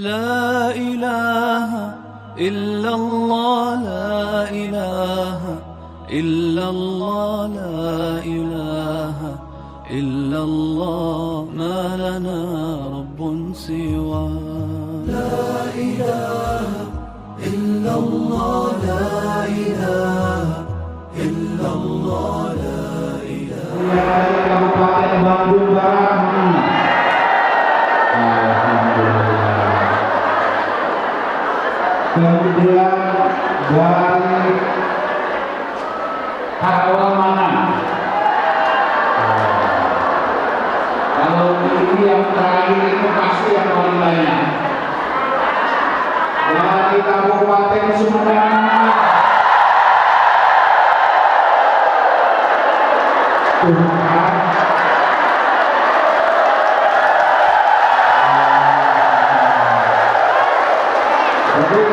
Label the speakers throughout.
Speaker 1: لا إله إلا الله لا إله إلا الله لا إله إلا الله ما لنا رب سوى لا إله إلا الله لا إله إلا الله لا إله
Speaker 2: Kabupaten Bandung Barat. Alhamdulillah. Kemudian dari Karawang. Kalau ini yang terakhir itu pasti yang paling banyak. Dari Kabupaten Sumedang. Tuhan. Jadi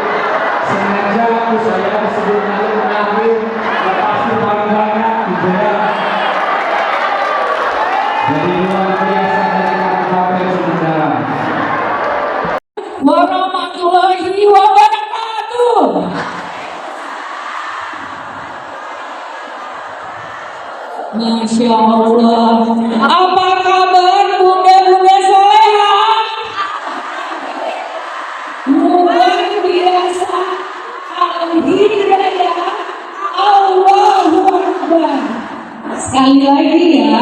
Speaker 2: sengaja aku saya disebut nanti terakhir ya pasti paling banyak gitu ya. Jadi luar biasa dari Kabupaten Sumedang.
Speaker 3: Warahmatullahi wabarakatuh. Masya Allah. Apa kabar bunda-bunda soleha? Luar biasa. Alhamdulillah. Allahu Akbar. Sekali lagi ya.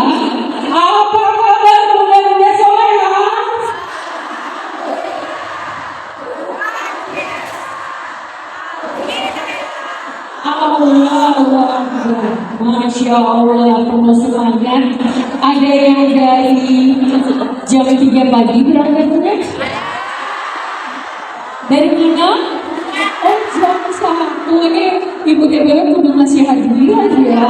Speaker 3: Apa kabar bunda-bunda soleha? Allahu Akbar. Masya Allah, penuh semangat. Ada yang dari jam 3 pagi berangkatnya? Dari mana? Oh, jam 1. Ini Ibu DPR udah masih hadiah ya.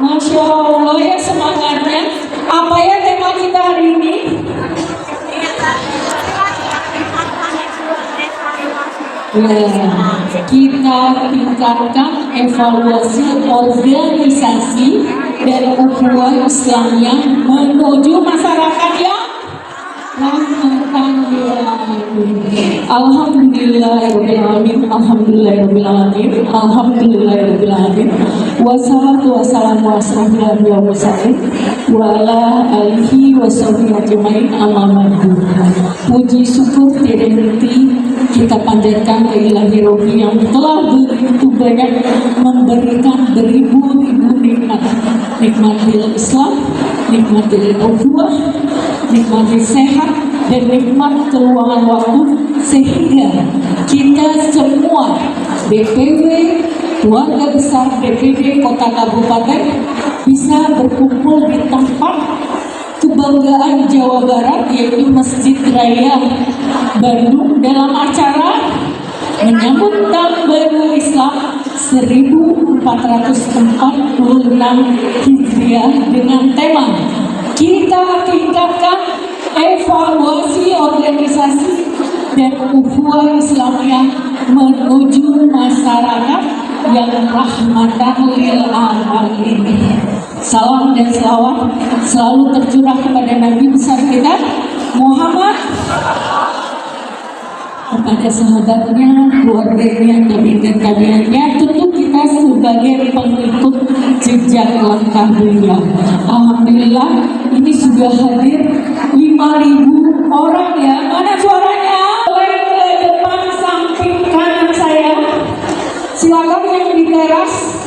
Speaker 3: Masya Allah ya semangatnya. Apa ya tema kita hari ini? Kita tingkatkan evaluasi organisasi dari ukhuwah Islamiyah menuju masyarakat yang Alhamdulillahirrahmanirrahim. Alhamdulillahirrahmanirrahim. Alhamdulillahirrahmanirrahim. Wassalatu wassalamu ala wa ala alihi wa sahbihi ajmain amma ba'du. Puji syukur tiada henti kita panjatkan ke Ilahi Robi yang telah begitu banyak memberikan beribu-ribu nikmat. Nikmat Islam, nikmat ukhuwah, nikmat sehat, dan nikmat keluangan waktu sehingga kita semua DPW, keluarga besar DPD Kota Kabupaten bisa berkumpul di tempat kebanggaan Jawa Barat yaitu Masjid Raya Bandung dalam acara menyambut Tahun Baru Islam 1446 Hijriah dengan tema kita tingkatkan evaluasi organisasi dan ukhuwah Islamiyah menuju masyarakat yang rahmatan lil alamin. Salam dan selawat selalu tercurah kepada Nabi besar kita Muhammad, kepada sahabatnya, keluarganya, dan tabi'atnya, tentu kita sebagai pengikut jejak langkah beliau. Alhamdulillah ini sudah hadir 5.000 orang ya. Mana suaranya? Mulai ke depan samping kanan saya. Silakan yang di teras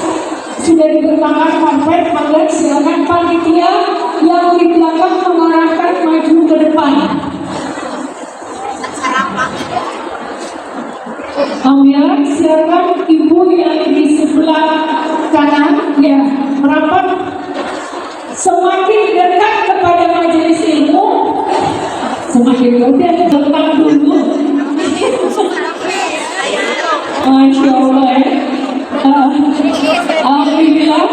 Speaker 3: sudah diberikan pamflet, maka silakan panitia yang di belakang mengarahkan maju ke depan. Alhamdulillah, silakan ibu yang di sebelah kanan ya merapat semakin dekat kepada majelis ilmu, semakin mudah dekat dulu. Masya Allah ya. Alhamdulillah,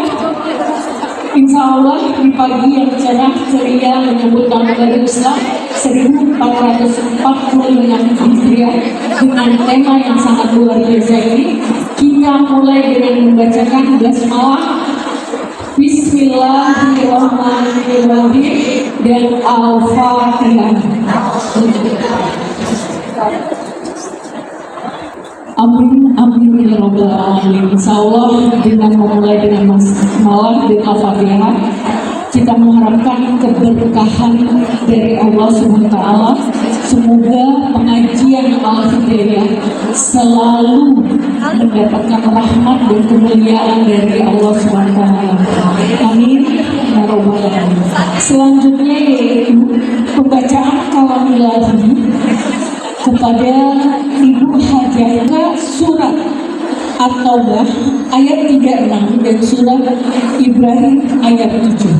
Speaker 3: insya Allah di pagi yang cerah ceria menyambut Tahun Baru Islam 1446 Hijriah dengan tema yang sangat luar biasa ini, kita mulai dengan membacakan basmalah, Bismillahirrahmanirrahim dan Al-Fatihah. Rabbil Alamin. Insyaallah dengan memulai dengan malam dengan Al-Fatihah, kita mengharapkan keberkahan dari Allah SWT. Semoga pengajian Al-Hidayah selalu mendapatkan rahmat dan kemuliaan dari Allah SWT. Amin. Ya Rabbal Alamin. Selanjutnya yaitu pembacaan kalam ilahi kepada Ibu Hajah surat At-Taubah ayat 36 dan surat Ibrahim ayat 7.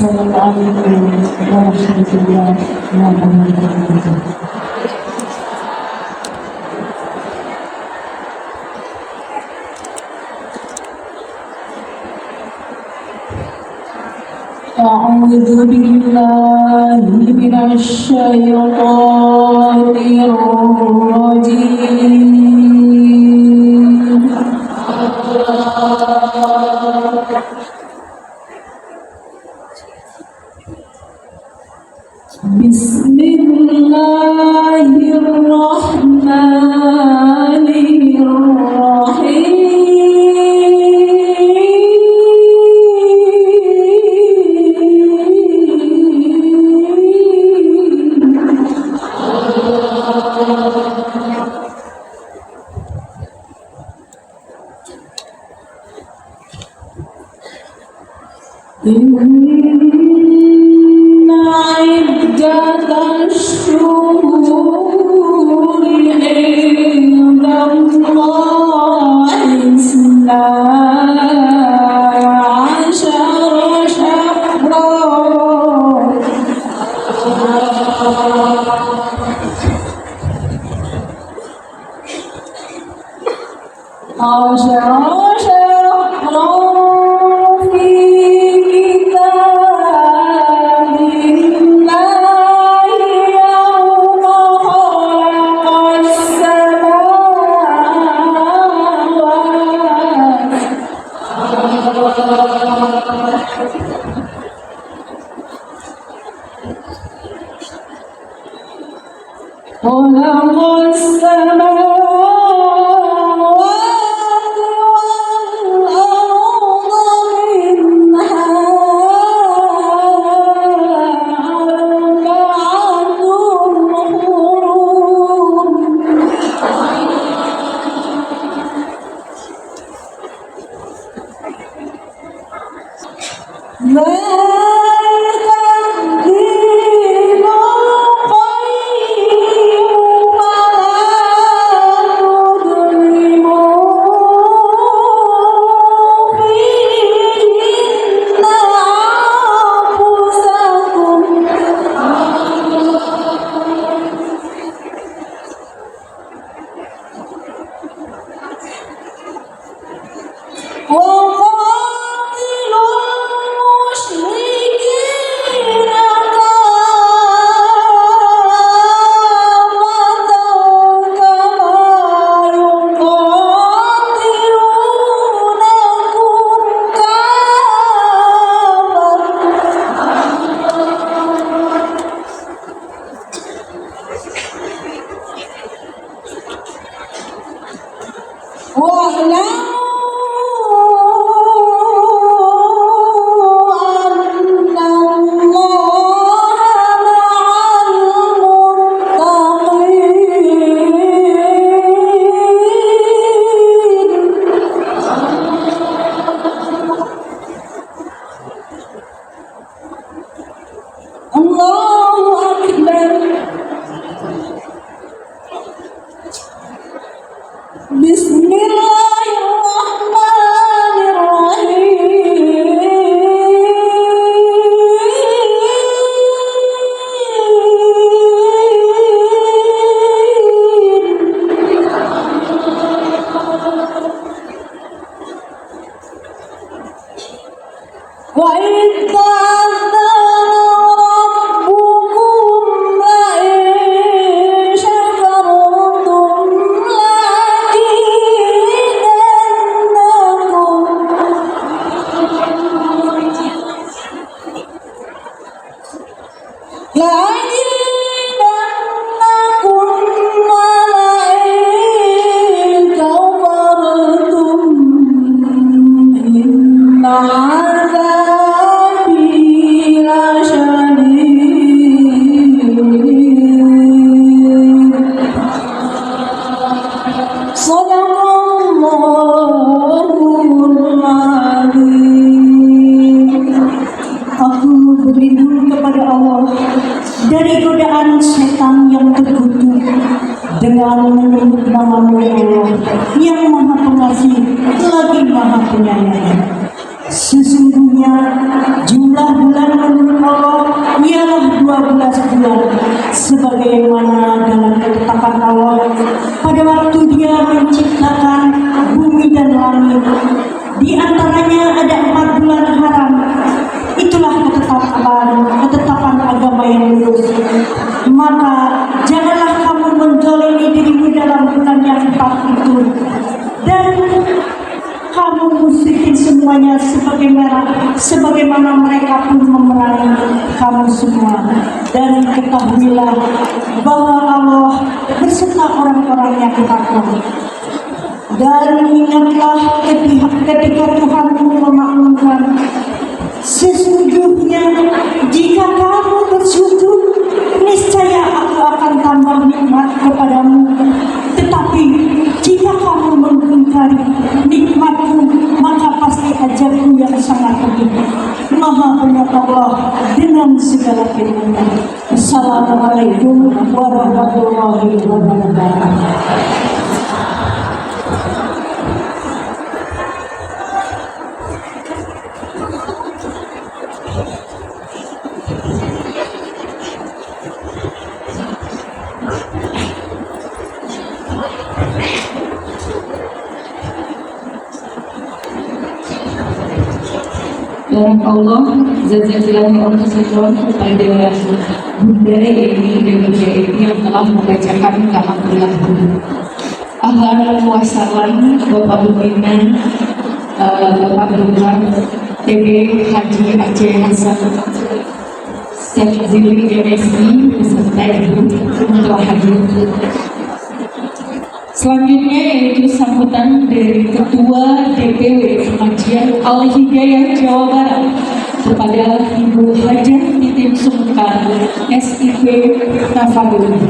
Speaker 3: Assalamualaikum warahmatullahi wabarakatuh. أعوذ بالله من الشيطان الرجيم. بسم الله الرحمن الرحيم. إن عدة الشهور عند الله 12 شهرا خلق السماوات والأرض منها أربعة حرم ذلك الدين القيم فلا تظلموا فيهن أنفسكم وقاتلوا المشركين كافة كما يقاتلونكم كافة واعلموا أن الله مع المتقين. الله أكبر. بسم الله dan menyebut nama-Mu ya Allah yang Maha Pengasih lagi Maha Penyayang. Sesungguhnya jumlah bulan menurut Allah ialah 12 bulan sebagaimana dalam ketetapan Allah pada waktu Dia menciptakan bumi dan langit. Di antaranya ada 4 bulan haram. Itulah ketetapan agama yang lurus. Maka janganlah kamu menzalimi dirimu dalam bulan yang 4 itu, dan kamu musyrikin semuanya sebagaimana mereka pun memerangi kamu semua. Dan ketahuilah bahwa Allah berserta orang-orang yang takwa. Dan ingatlah ketika Tuhanmu memakmurkan, sesungguhnya jika kamu bersujud, niscaya aku akan tambah nikmat kepadamu. Tetapi jika kamu mengingkari nikmatku, maka pasti ajalku yang sangat pedih. Maha Penyayang Allah dengan segala firman-Nya. Assalamualaikum warahmatullahi wabarakatuh.
Speaker 4: Dan Allah jazakallahu khairan kepada Bunda ini dan Bunda ini yang telah membacakan Alhamdulillah. Ahlan wa sahlan Bapak Pimpinan, Bapak Gubernur TB Haji Aceh Hasan Syekh Zili MSI beserta Ibu untuk hadir. Selanjutnya yaitu sambutan dari Ketua DPW Pengajian Al-Hidayah Jawa Barat kepada Ibu Hajah Titin Sumkar SIP Tafadul.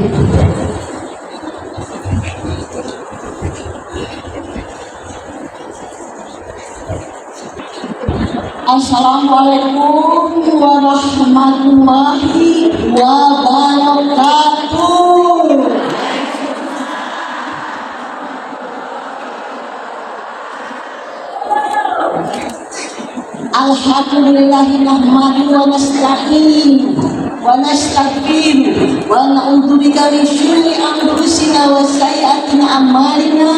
Speaker 5: Assalamualaikum warahmatullahi wabarakatuh. Alhamdulillahi nahmadu wa nasta'in wa nastaghfiru wa na'udzu bika min syururi anfusina wa sayyiati a'malina.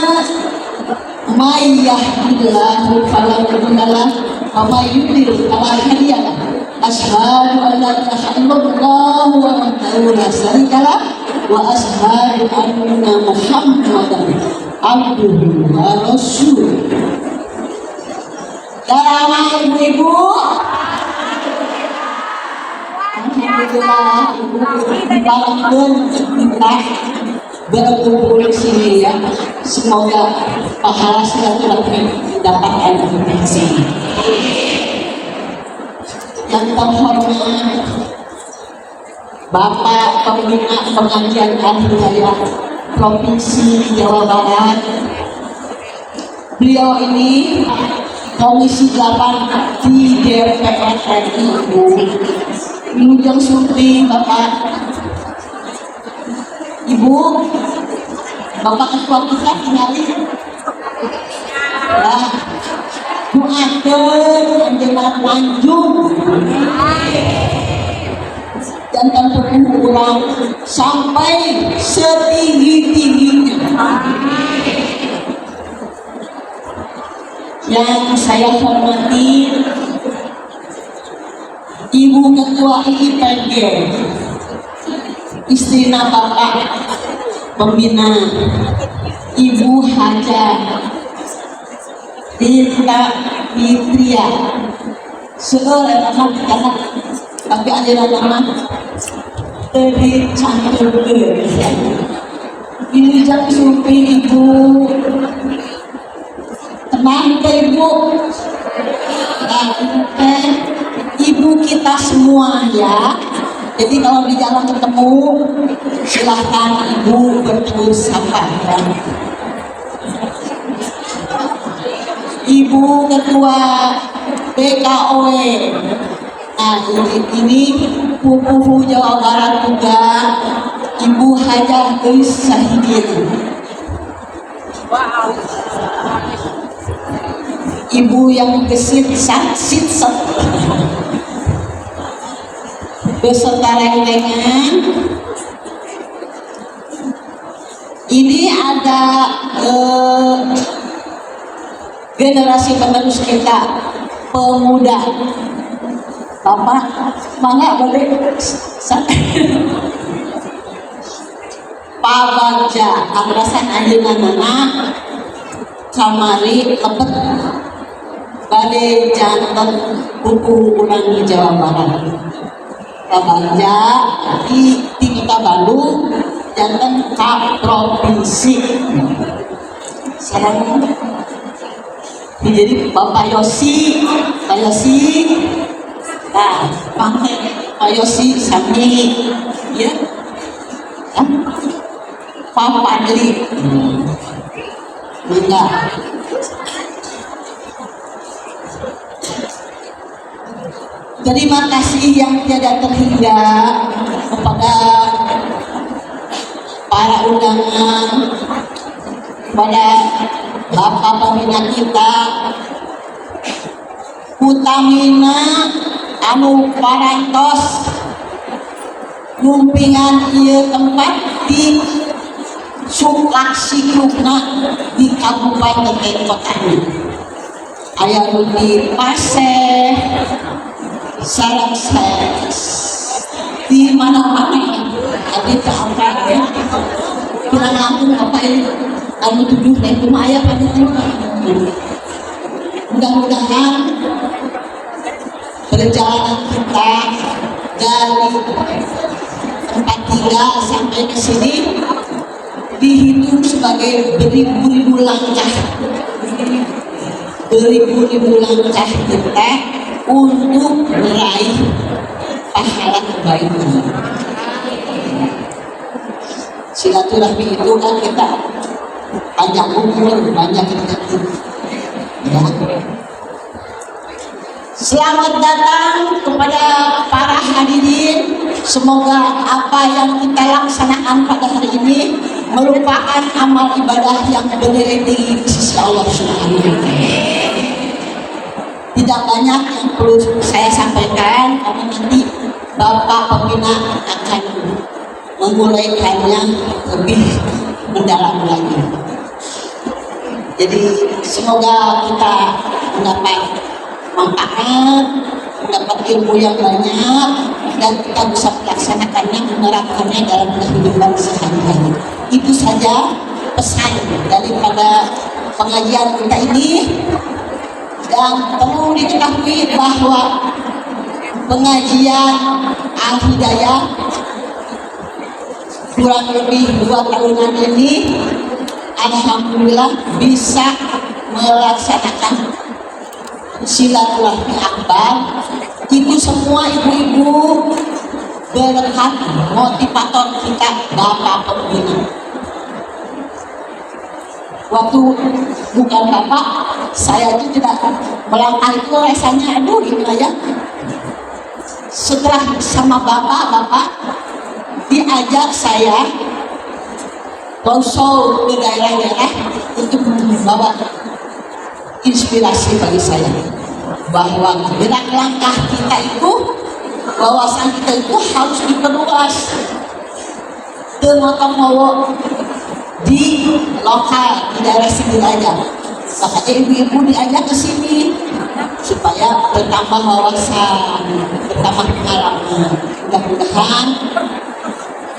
Speaker 5: May yahdihillahu fala mudilla lahu wa may yudlil fala hadiya lahu. Asyhadu an la ilaha illallah wahdahu la syarika lahu wa asyhadu anna Muhammadan abduhu wa rasuluh. Darawah ibu-ibu, alhamdulillah ibu barangkali kita berkumpul di sini ya. Semoga pahala silaturahmi didapatkan di sini. Yang terhormat Bapak Pembina Pengajian Al-Hidayah Provinsi Jawa Barat, beliau ini Komisi 8 di DPR RI, Ujang Supri, Bapak Ibu, Bapak Ketua kita kenali ya, doakan anjeman lanjut dan tentukan ulang sampai setinggi-tingginya. Yang saya hormati Ibu Ketua IIPG, istri Bapak Pembina Ibu Hajah Tirta Fitria, seorang anak-anak tapi ada nama dari cantik ini jam supir Ibu. Tenang Ibu, Ibu kita semua ya. Jadi kalau di jalan ketemu, silahkan Ibu bertegur sapa. Ibu Ketua BKOW, nah ini Pupuhu Jawa Barat juga, Ibu Hajah sahidin. Ibu yang gesit saksit beserta lengan. Ini ada generasi penerus kita, pemuda. Bapak, mangga boleh Pak Bagja, abrasan ayeuna kamari lepet bade janten buku urang di Jawa Barat. Pak Bagja di Kota Bandung janten ka provinsi. Salam. Jadi Bapak Yosi, Pak Yosi, nah, Pak Yosi sami, ya, Pak Padli, enggak. Terima kasih yang tiada terhingga kepada para undangan, kepada Bapak pembina kita, utamina anu parantos numpingan ieu tempat di Sukasikukna di Kabupaten Kota. Aya di Paseh, Sarangses, di mana-mana ada tempat ya. Kurang aku apa ini? Anu tujuh ribu ayah pada tempat. Mudah-mudahan perjalanan kita dari tempat tinggal sampai ke sini dihitung sebagai beribu-ribu langkah kita untuk meraih pahala kebaikan. Silaturahmi itu kan kita banyak umur, banyak rezeki. Ya. Selamat datang kepada para hadirin. Semoga apa yang kita laksanakan pada hari ini merupakan amal ibadah yang bernilai tinggi di sisi Allah Subhanahu wa Ta'ala. Tidak banyak yang perlu saya sampaikan karena nanti Bapak pembina akan memulaikannya lebih mendalam lagi. Jadi semoga kita mendapat manfaat, mendapat ilmu yang banyak, dan kita bisa melaksanakannya, menerapkannya dalam kehidupan sehari-hari. Itu saja pesan daripada pengajian kita ini. Dan perlu diketahui bahwa pengajian Al-Hidayah kurang lebih 2 tahunan ini alhamdulillah bisa melaksanakan silaturahmi akbar. Itu semua ibu-ibu berkat motivator kita Bapak pembina. Waktu bukan Bapak, saya itu tidak melangkah itu rasanya aduh ini aja. Setelah sama Bapak diajak saya konsul ke daerah-daerah untuk membawa inspirasi bagi saya bahwa gerak langkah kita itu, wawasan kita itu harus diperluas ke Motomowo di lokal, di daerah sini aja. Makanya ibu-ibu diajak ke sini supaya bertambah wawasan, bertambah pengalaman. Mudah-mudahan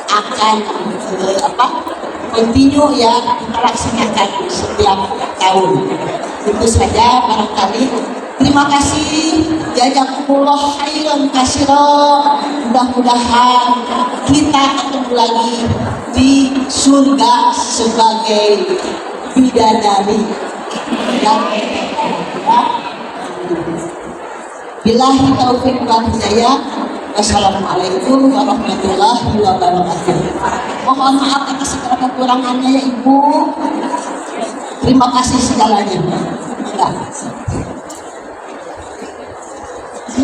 Speaker 5: akan continue ya kita laksanakan setiap tahun. Itu saja barangkali. Terima kasih. Jazakumullah khairan katsiran. Mudah-mudahan kita ketemu lagi di surga sebagai bidadari. Billahi taufiq wal hidayah. Wassalamualaikum warahmatullahi wabarakatuh. Mohon maaf atas segala kekurangannya ya Ibu. Terima kasih segalanya. Enggak.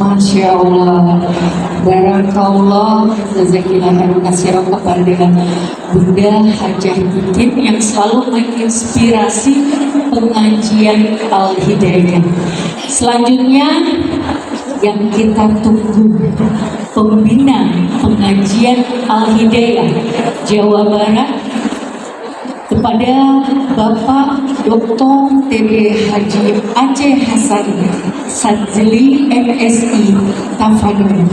Speaker 4: Masya Allah, barakallah, jazakillah khairan katsiran kepada Bunda Hajah Titin yang selalu menginspirasi pengajian Al-Hidayah. Selanjutnya yang kita tunggu, pembina pengajian Al-Hidayah Jawa Barat, kepada Bapak Dr. TB Haji Aceh Hasan Sadzili MSI Tafadhol.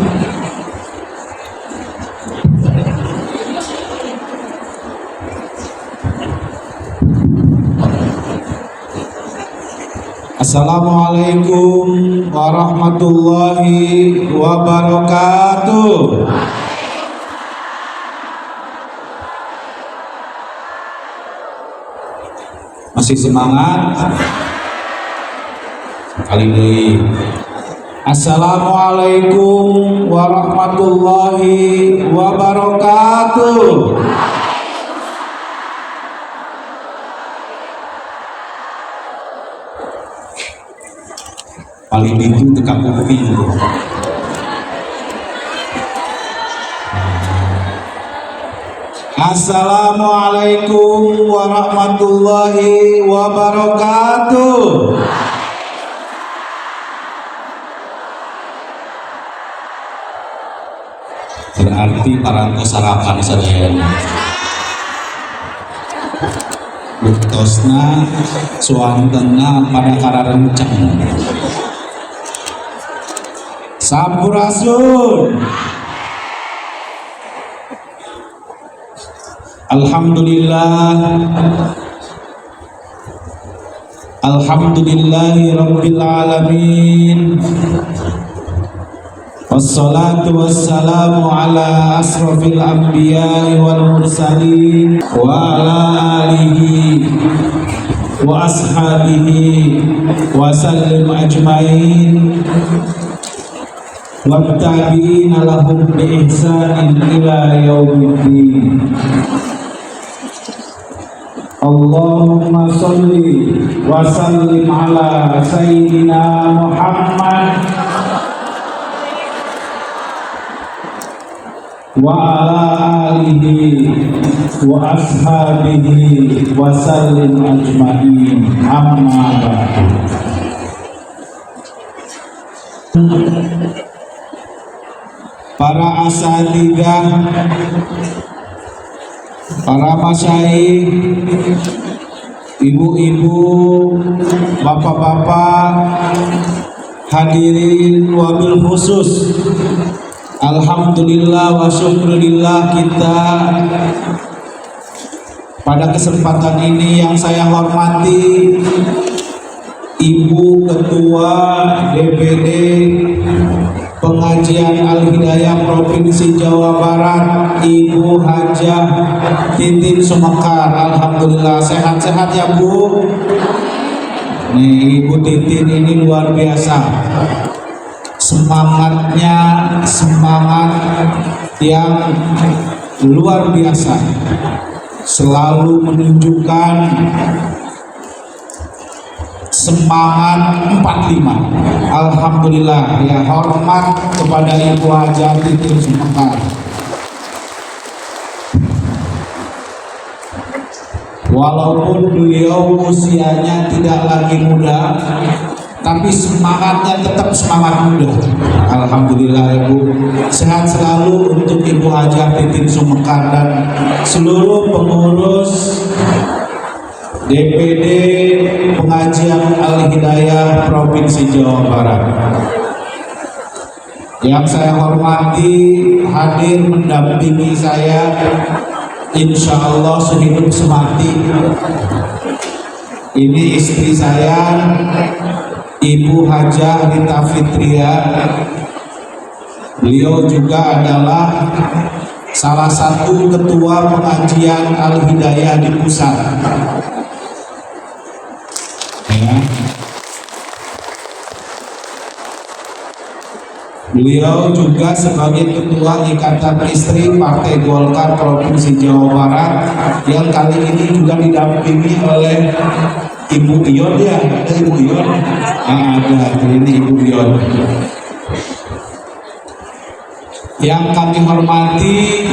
Speaker 2: Assalamualaikum warahmatullahi wabarakatuh. Masih semangat? Kali ini. Assalamualaikum warahmatullahi wabarakatuh. Paling itu tekak kuping. Assalamualaikum warahmatullahi wabarakatuh. Berarti parangko sarapan sadayana. Buktosna suantena pada kararencang. Sampurasun. Alhamdulillahi rabbil alamin. Wassalatu wassalamu ala asrafil anbiya'i wal mursalin wa ala alihi wa ashabihi wa sallim ajmain wattabi'ina lahum bi ihsanin ila yaumiddin. Allahumma sholli wa sallim ala sayyidina Muhammad wa ala alihi wa ashabihi wa sallim ajma'in. Amma ba'du. Para asatidzah, para masyayikh, ibu-ibu, bapak-bapak, hadirin wabil khusus, alhamdulillah wa syukurillah, kita pada kesempatan ini yang saya hormati Ibu Ketua DPD Pengajian Al-Hidayah Provinsi Jawa Barat, Ibu Hajah Titin Sumekar. Alhamdulillah sehat-sehat ya Bu. Nih Ibu Titin ini luar biasa, semangatnya semangat yang luar biasa, selalu menunjukkan semangat 45. Alhamdulillah ya, hormat kepada Ibu Hajah Titin Sumekar. Walaupun beliau usianya tidak lagi muda, tapi semangatnya tetap semangat muda. Alhamdulillah Ibu, sehat selalu untuk Ibu Hajah Titin Sumekar dan seluruh pengurus DPD Pengajian Al-Hidayah Provinsi Jawa Barat. Yang saya hormati, hadir mendampingi saya insya Allah sehidup semati. Ini istri saya, Ibu Hajah Rita Fitria. Beliau juga adalah salah satu ketua pengajian Al-Hidayah di pusat. Ya. Beliau juga sebagai ketua Ikatan Istri Partai Golkar Provinsi Jawa Barat yang kali ini juga didampingi oleh Ibu Ion ya, ada Ibu Ion? Ada, ini Ibu Ion. Yang kami hormati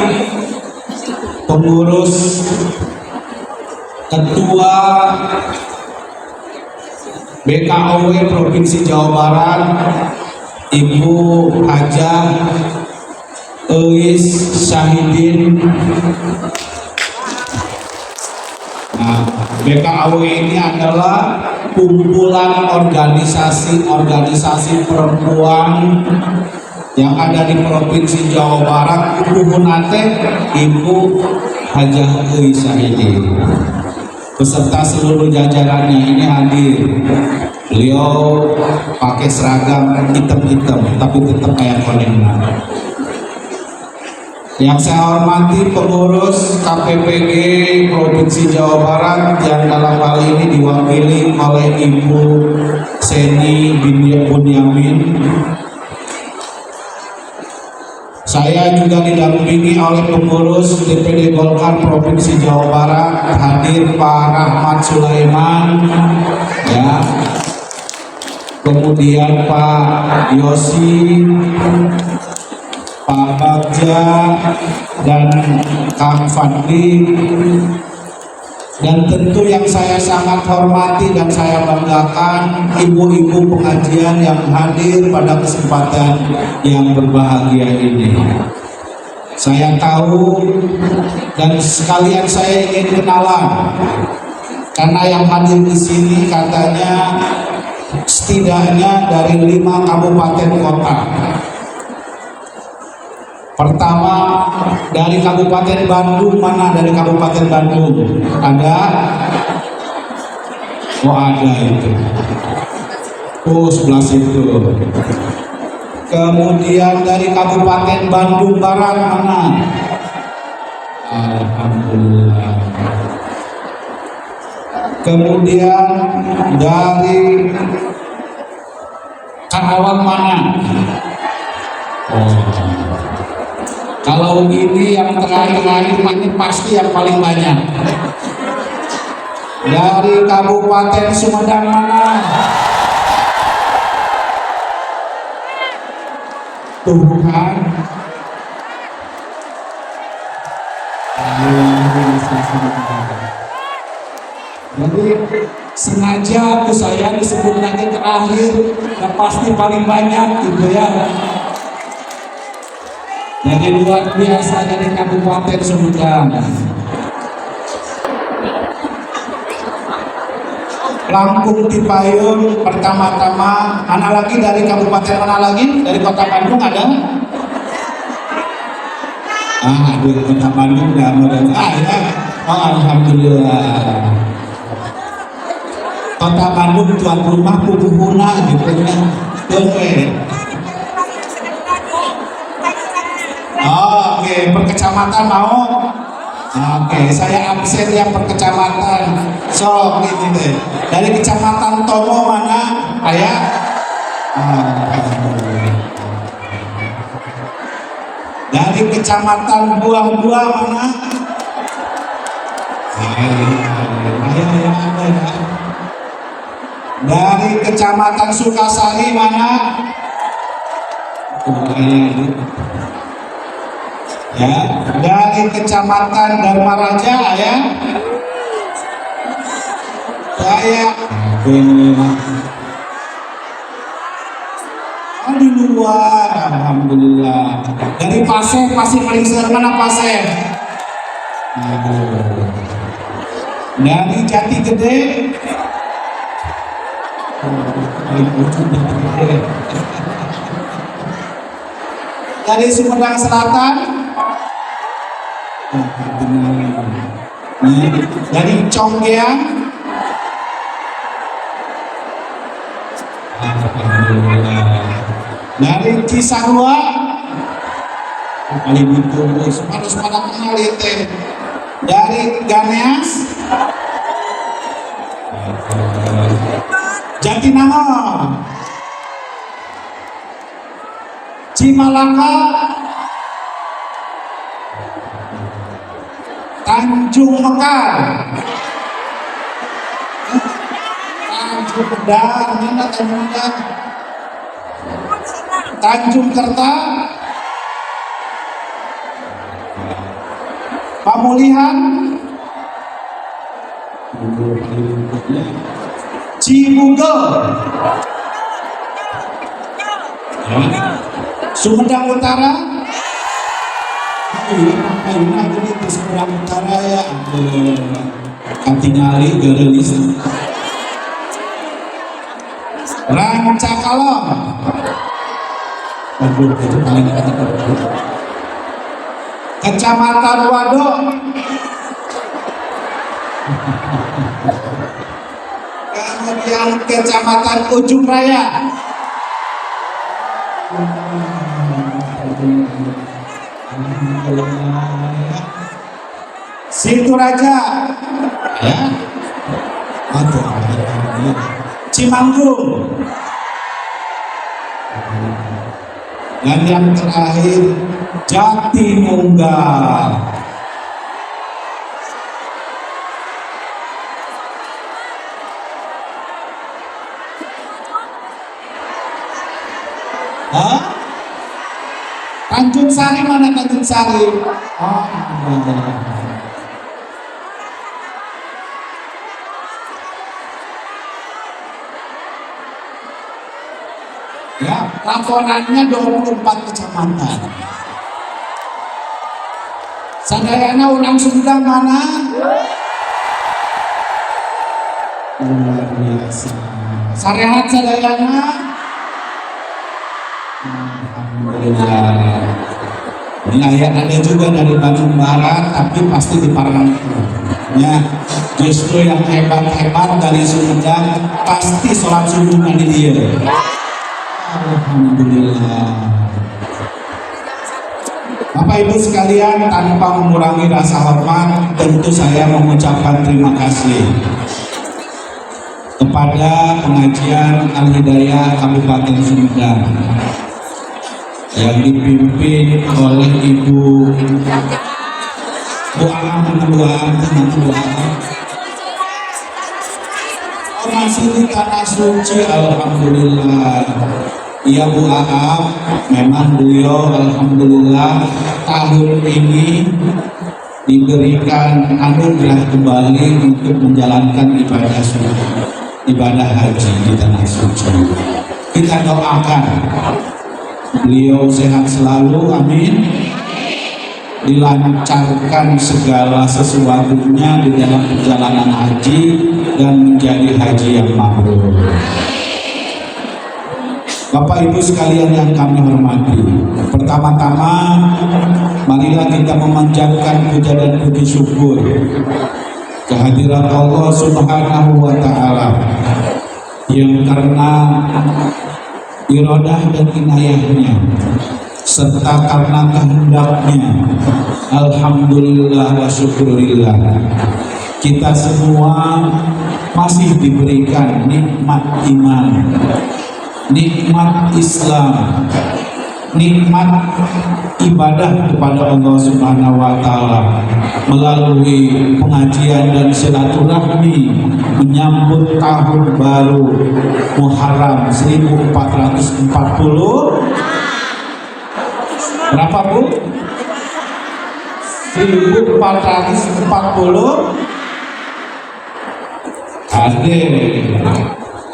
Speaker 2: pengurus Ketua BKOW Provinsi Jawa Barat, Ibu Hajah Eis Syahidin. Nah, BKOW ini adalah kumpulan organisasi perempuan yang ada di Provinsi Jawa Barat. Ibu Hunate, Ibu Hajah Eis Syahidin beserta seluruh jajarannya ini hadir. Beliau pakai seragam hitam-hitam tapi tetap kayak konena. Yang saya hormati pengurus KPPG Provinsi Jawa Barat yang dalam hal ini diwakili oleh Ibu Seni Bunyamin. Saya juga didampingi oleh pengurus DPD Golkar Provinsi Jawa Barat, hadir Pak Rahmat Sulaiman, ya. Kemudian Pak Yosi, Pak Bagja, dan Kang Fadli. Dan tentu yang saya sangat hormati dan saya banggakan ibu-ibu pengajian yang hadir pada kesempatan yang berbahagia ini. Saya tahu dan sekalian saya ingin kenalan karena yang hadir di sini katanya setidaknya dari 5 kabupaten kota. Pertama dari Kabupaten Bandung, mana dari Kabupaten Bandung? Ada? Oh ada itu. Oh sebelah situ. Kemudian dari Kabupaten Bandung Barat mana? Alhamdulillah. Kemudian dari Karawang mana? Oh. Kalau ini yang terakhir ini pasti yang paling banyak. Dari Kabupaten Sumedang mana? Tuh kan. Jadi sengaja saya disebut lagi terakhir dan pasti paling banyak gitu ya. Jadi luar biasa dari Kabupaten Sumedang. Lampung Tipayung pertama-tama. Mana lagi dari kabupaten mana lagi? Dari kota Bandung ada? Di kota Bandung ya. Ya. Oh, alhamdulillah. Kota Bandung tuan rumah pupuhuna gitu ya. Oke, perkecamatan mau? Oke, saya absen yang perkecamatan. So, gitu deh. Dari kecamatan Tomo mana? Ayah? Dari kecamatan Buah-Buah mana? Ayah ada ya. Dari kecamatan Sukasari mana? Ya, dari kecamatan Dharmaraja ya. Saya di luar, alhamdulillah. Dari Pasir paling besar mana Pasir? Dari Jati Gede. Dari Sumedang Selatan. Dari Conggeang. Dari Cisarua. Paling ditunggu harus pada kenal itu. Dari Ganeas. Jatinangor. Cimalaka. Tanjung Mekar, Tanjung Medar, mana Tanjung Medar? Tanjung Kerta, Pamulihan, Cibunggel, ya. Sumedang Utara, jadi di Sumedang Utara ya, Kantingali, Gerelis, Rancakalong, Kecamatan Waduk, kemudian Kecamatan Ujung Raya, Situraja, ya, Cimanggung, dan yang terakhir Jatinunggal. Hah? Tanjung Sari, mana Tanjung Sari? Oh, ya, laporannya 24 kecamatan. Sadayana ulang Sumedang mana? Luar biasa. Sarehat sadayana. Alhamdulillah. Ini ayat ada juga dari Bandung Barat, tapi pasti di Parangtritis. Ya, justru yang hebat-hebat dari Sumedang pasti sholat subuh di dia. Alhamdulillah. Bapak Ibu sekalian, tanpa mengurangi rasa hormat, tentu saya mengucapkan terima kasih kepada pengajian Al-Hidayah Kabupaten Sumedang yang dipimpin oleh Ibu masih di tanah suci. Alhamdulillah. Iya Bu Aam, memang beliau alhamdulillah tahun ini diberikan anugerah kembali untuk menjalankan ibadah haji di tanah suci. Kita doakan beliau sehat selalu, amin. Dilancarkan segala sesuatunya di dalam perjalanan haji dan menjadi haji yang mabrur. Bapak Ibu sekalian yang kami hormati, pertama-tama marilah kita memanjatkan puja dan puji syukur kehadirat Allah Subhanahu wa Ta'ala yang karena iradah dan inayahnya serta karena kehendaknya, alhamdulillah wa syukurillah, kita semua masih diberikan nikmat iman, nikmat Islam, nikmat ibadah kepada Allah Subhanahu wa Ta'ala melalui pengajian dan silaturahmi menyambut tahun baru Muharram 1440. Berapa Bu? 1440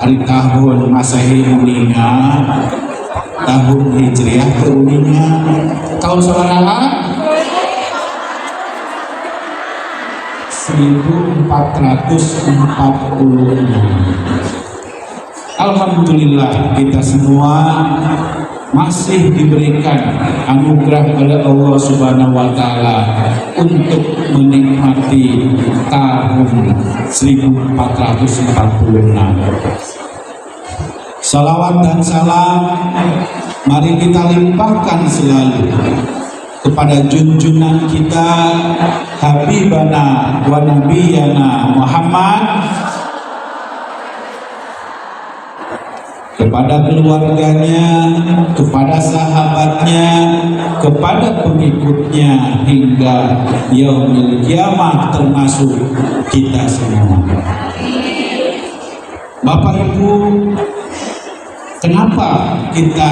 Speaker 2: hari tahun Masehi uninga, tahun Hijriah ke uninga, tahun saudara 1440. Alhamdulillah kita semua masih diberikan anugerah oleh Allah Subhanahu wa Ta'ala untuk menikmati tahun 1446. Salawat dan salam mari kita limpahkan selalu kepada junjungan kita Habibana wa Nabiyana Muhammad, kepada keluarganya, kepada sahabatnya, kepada pengikutnya hingga yaumil kiamah, termasuk kita semua. Bapak Ibu, kenapa kita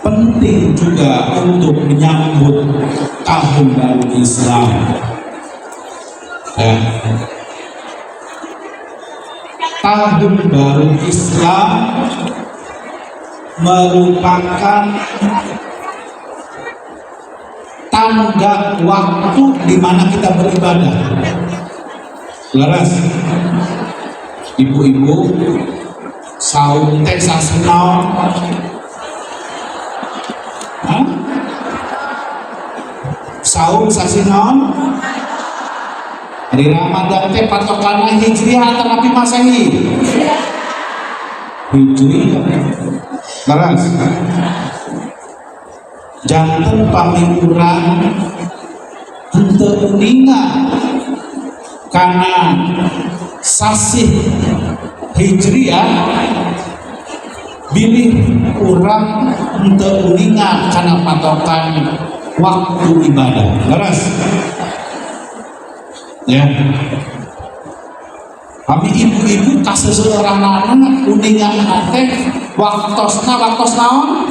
Speaker 2: penting juga untuk menyambut tahun baru Islam? Ya. Tahun baru Islam merupakan tanda waktu di mana kita beribadah. Laras, ibu-ibu, saum teh sasinaon? Saum sasinaon? Hari Ramadan teh patokanna Hijriah atau Nabi Masehi? Hijriah. Laras, janten pamiurang henteu uningan karena sasih Hijriah bilih urang henteu uningan karena patokan waktu ibadah. Laras ya, kami ibu-ibu kaseseorang anak uningan teh waktos naon?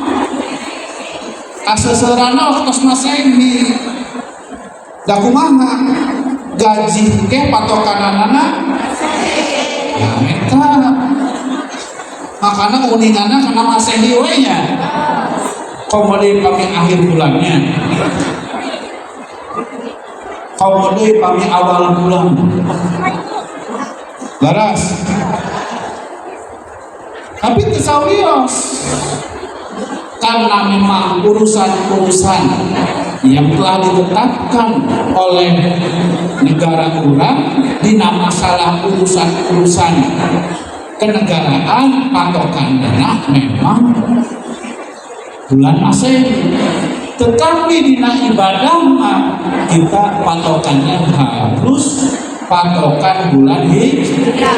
Speaker 2: Kaseseorang waktos Masehi. Da kumaha? Gaji ke patokan anak ya eta. Makanya uninganna karena Masehi we nya. Komode kami akhir bulannya. Komode kami awal bulan. Laras. Tapi tesawios karena memang urusan-urusan yang telah ditetapkan oleh negara kurang dina masalah urusan-urusan kenegaraan patokan dana memang bulan Masehi. Tetapi dina ibadah kita patokannya harus patokan bulan Hijriah.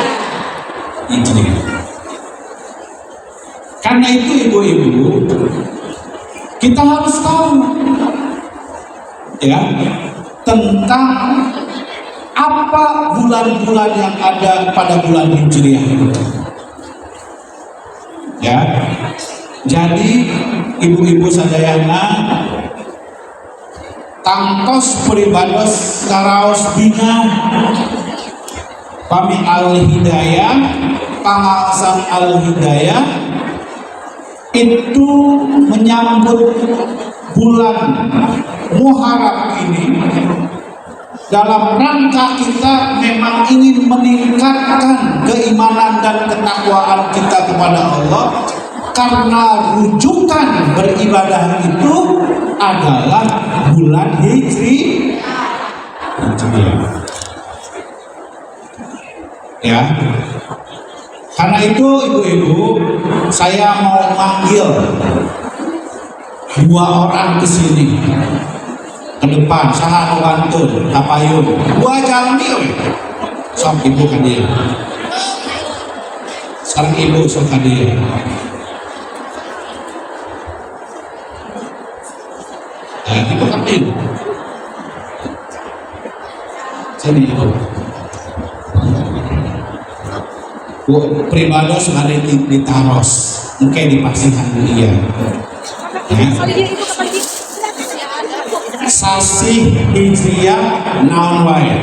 Speaker 2: Karena itu ibu-ibu, kita harus tahu ya tentang apa bulan-bulan yang ada pada bulan Hijriah itu. Ya. Jadi ibu-ibu sadayana tangtos peribados karaos bina pami al-hidayah pangawasan al-hidayah itu menyambut bulan Muharram ini dalam rangka kita memang ingin meningkatkan keimanan dan ketakwaan kita kepada Allah, karena rujukan beribadah itu adalah bulan Hijriah. Ya. Karena itu ibu-ibu, saya mau manggil dua orang ke sini ke depan, saha wantun tapayun dua jalmi sok ibu ka dieu sareng ibu sok ka dieu. Nah, ibu ka dieu sini ibu. Pribados ada di taros, mungkin dipasihan dia. Sasih Hijriah naon wae.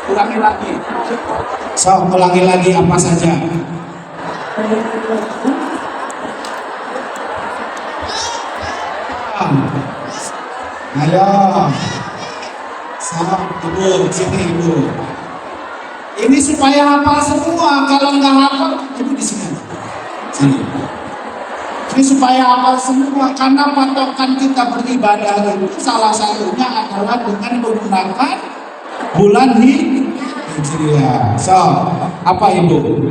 Speaker 2: Ulangi lagi. So, ulangi lagi apa saja. Ayo. Sama ibu, sini ibu. Ini supaya hafal semua. Kalau nggak hafal, ibu di sini. Sini. Ini supaya hafal semua, karena patokan kita beribadah itu salah satunya adalah dengan menggunakan bulan Hijriah. So, apa ibu?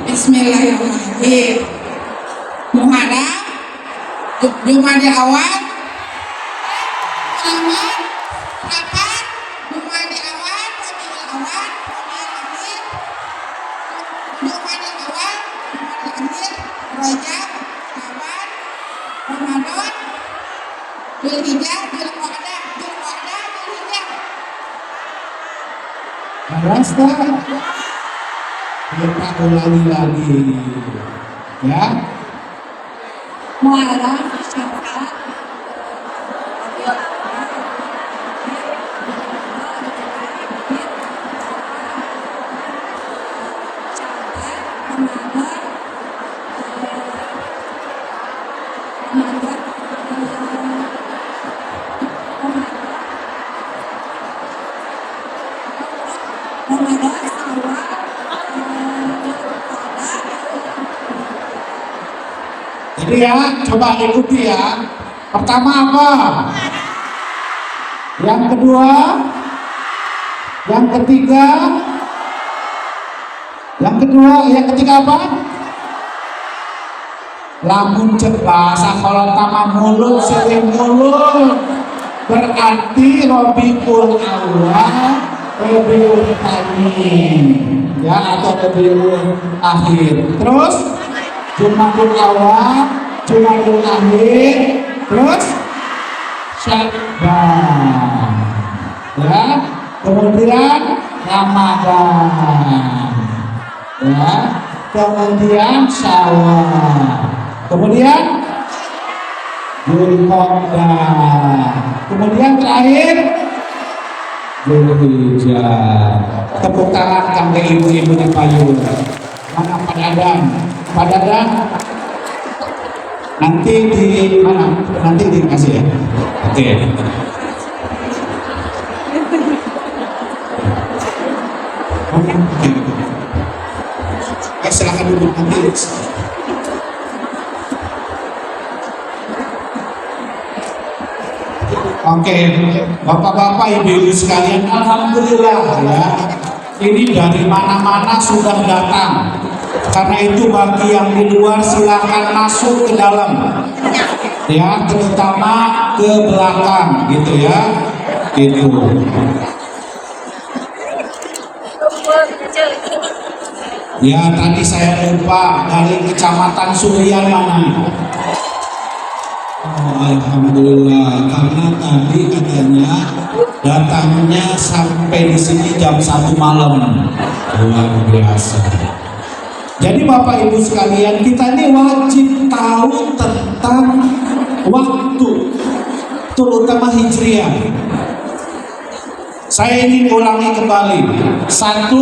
Speaker 6: Bismillahirrahmanirrahim. Muharram
Speaker 2: Jumadi awal, awal, kapan? Jumadi awal, Rabiul awal, Jumadi awal, Jumadi akhir, Rajab, Syawal, Ramadan, Dzulhijjah, Dzulqa'dah, Dzulhijjah. Beres tak? Kita ulangi lagi, ya.
Speaker 4: Muharram, Syawal,
Speaker 2: Jadi ya, coba ikuti ya. Pertama apa? Yang kedua? Yang ketiga? Yang ketiga apa? Lamun cek bahasa kalau tama mulut sering mulut berarti Rabiul awal, Rabiul tsani, ya, atau Rabiul akhir. Terus Jumadil awal, Jumadil akhir, terus Sya'ban, ya, kemudian Ramadan, ya, kemudian Syawal, kemudian Dzulqa'dah, kemudian terakhir Dzulhijjah. Tepuk tangan kangge ibu-ibu di payung. Mana Pak Dadang? Pak Dadang nanti di mana? Nanti dikasih ya. Oke. Silakan duduk nanti. Oke, bapak-bapak, ibu-ibu sekalian, alhamdulillah ya. Ini dari mana-mana sudah datang. Karena itu bagi yang di luar silakan masuk ke dalam, ya, terutama ke belakang, gitu ya, gitu. Ya, tadi saya lupa dari Kecamatan Surian mana. Oh, alhamdulillah, karena tadi katanya datangnya sampai di sini jam 1 malam, luar biasa. Jadi Bapak Ibu sekalian, kita ini wajib tahu tentang waktu, terutama Hijriah. Saya ingin ulangi kembali. 1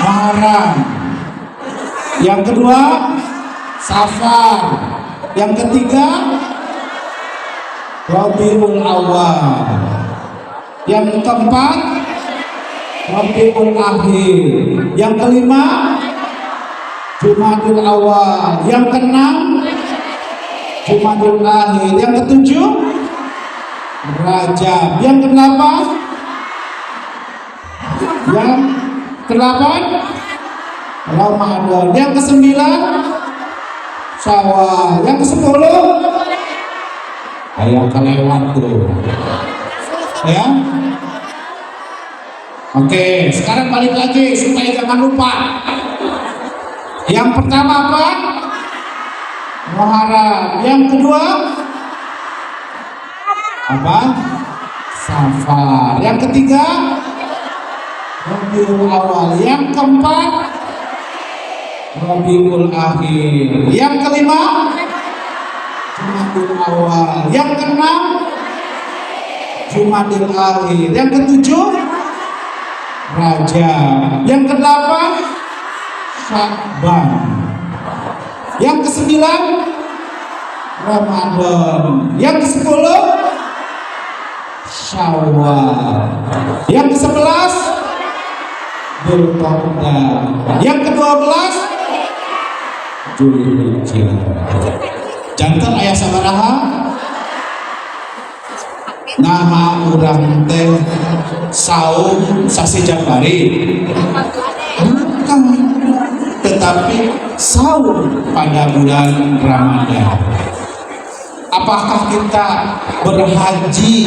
Speaker 2: Muharram, yang kedua Safar, yang ketiga Rabiul awal, yang keempat Rabiul akhir, yang kelima Jumadil awal, yang keenam Jumadil akhir, yang ketujuh Rajab, yang kedelapan Ramadan, yang kesembilan Syawal, yang kesepuluh ayam kelewat tuh, ya. Oke, sekarang balik lagi supaya jangan lupa. Yang pertama apa? Muharram. Yang kedua apa? Safar. Yang ketiga Rabiul awal. Yang keempat Rabiul akhir. Yang kelima Jumadil awal. Yang keenam Jumadil akhir. Yang ketujuh Rajab. Yang kedelapan Sya'ban. Yang ke-9 Ramadan. Yang ke-10 Syawal. Yang ke-11 Dzulqa'dah. Yang ke-12 Dzulhijjah. Jantan ayah sabaraha? Nama urang teh saum sasi Jafari. Bukan, tetapi saum pada bulan Ramadan. Apakah kita berhaji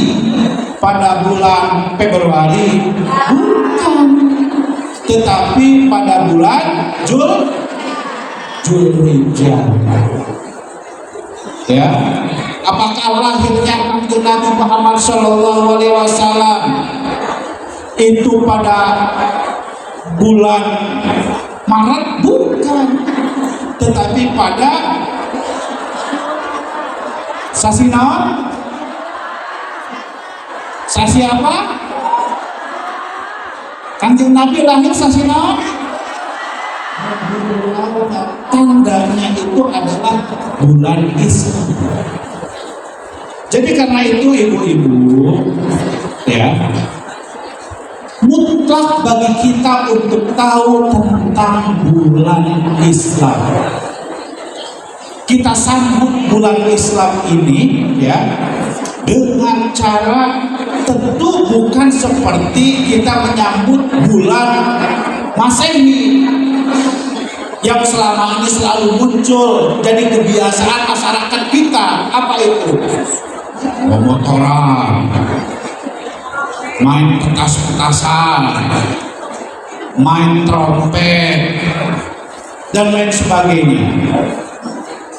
Speaker 2: pada bulan Februari? Bukan. Tetapi pada bulan Zulhijjah. Ya. Apakah lahirnya Nabi Muhammad SAW itu pada bulan Maret? Bukan. Tetapi pada sasi naon? Sasi apa? Kanjeng Nabi lahir sasi naon? Tandanya itu adalah bulan Islam. Jadi karena itu ibu-ibu, ya, mutlak bagi kita untuk tahu tentang bulan Islam. Kita sambut bulan Islam ini, ya, dengan cara tentu bukan seperti kita menyambut bulan Masehi yang selama ini selalu muncul jadi kebiasaan masyarakat kita. Apa itu? Motoran, main petas-petasan, main trompet, dan lain sebagainya.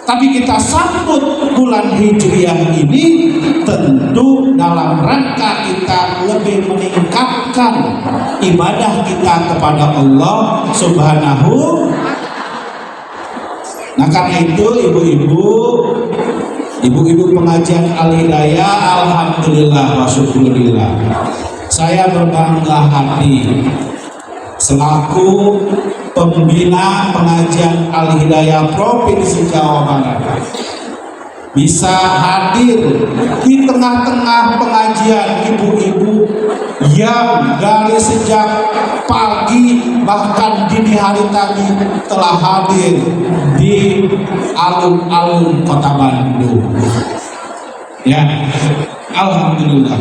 Speaker 2: Tapi kita sambut bulan Hijriah ini tentu dalam rangka kita lebih meningkatkan ibadah kita kepada Allah Subhanahu. Nah karena itu ibu-ibu pengajian Al-Hidayah, alhamdulillah wa syukurillah, saya berbangga hati selaku pembina pengajian Al-Hidayah Provinsi Jawa Barat bisa hadir di tengah-tengah pengajian ibu-ibu yang dari sejak pagi bahkan dini hari tadi telah hadir di alun-alun Kota Bandung. Ya, alhamdulillah.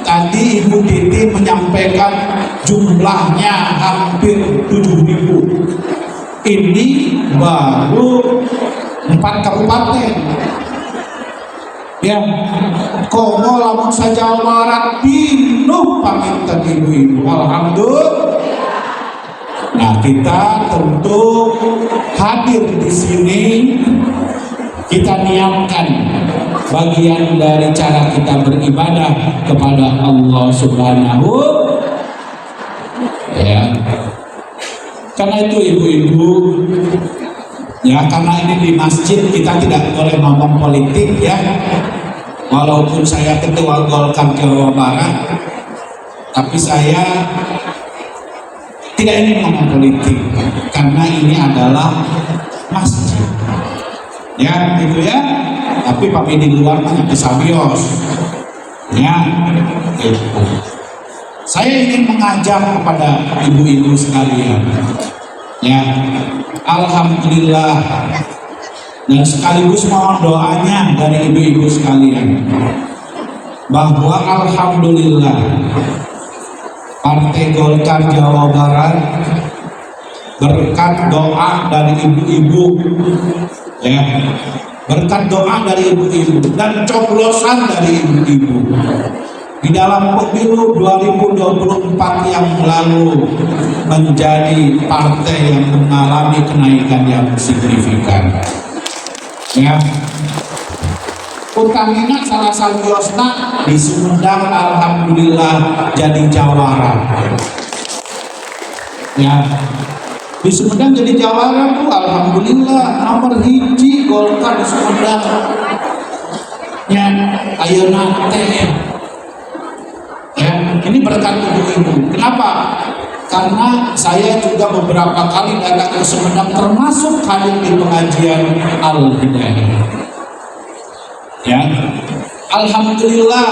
Speaker 2: Tadi Ibu Titi menyampaikan jumlahnya hampir 7.000. Ini baru 4 kabupaten. Ya, komo lamun saja Barat pinuh paminten ibu-ibu. Alhamdulillah. Nah, kita tentu hadir di sini, kita niatkan bagian dari cara kita beribadah kepada Allah Subhanahu. Ya, karena itu ibu-ibu, ya, karena ini di masjid kita tidak boleh ngomong politik, ya. Walaupun saya ketua Golkar Jawa Barat, tapi saya tidak ingin ngomong politik karena ini adalah masjid. Ya, gitu ya. Tapi papi di luar nanti sabios. Ya, gitu. Saya ingin mengajak kepada ibu-ibu sekalian. Ya, alhamdulillah, dan sekaligus mohon doanya dari ibu-ibu sekalian bahwa alhamdulillah Partai Golkar Jawa Barat berkat doa dari ibu-ibu, ya, berkat doa dari ibu-ibu dan coblosan dari ibu-ibu di dalam pemilu 2024 yang lalu menjadi partai yang mengalami kenaikan yang signifikan. Ya, utamina salah satu yosna di Sumedang alhamdulillah jadi jawara. Ya, di Sumedang jadi jawara tuh alhamdulillah nomor 1 Golkar di Sumedang. Ya, ayeuna teh. Ya, ini berkat ibu-ibu. Kenapa? Karena saya juga beberapa kali datang ke Sumedang, termasuk hadir di pengajian Al-Hidayah. Ya, alhamdulillah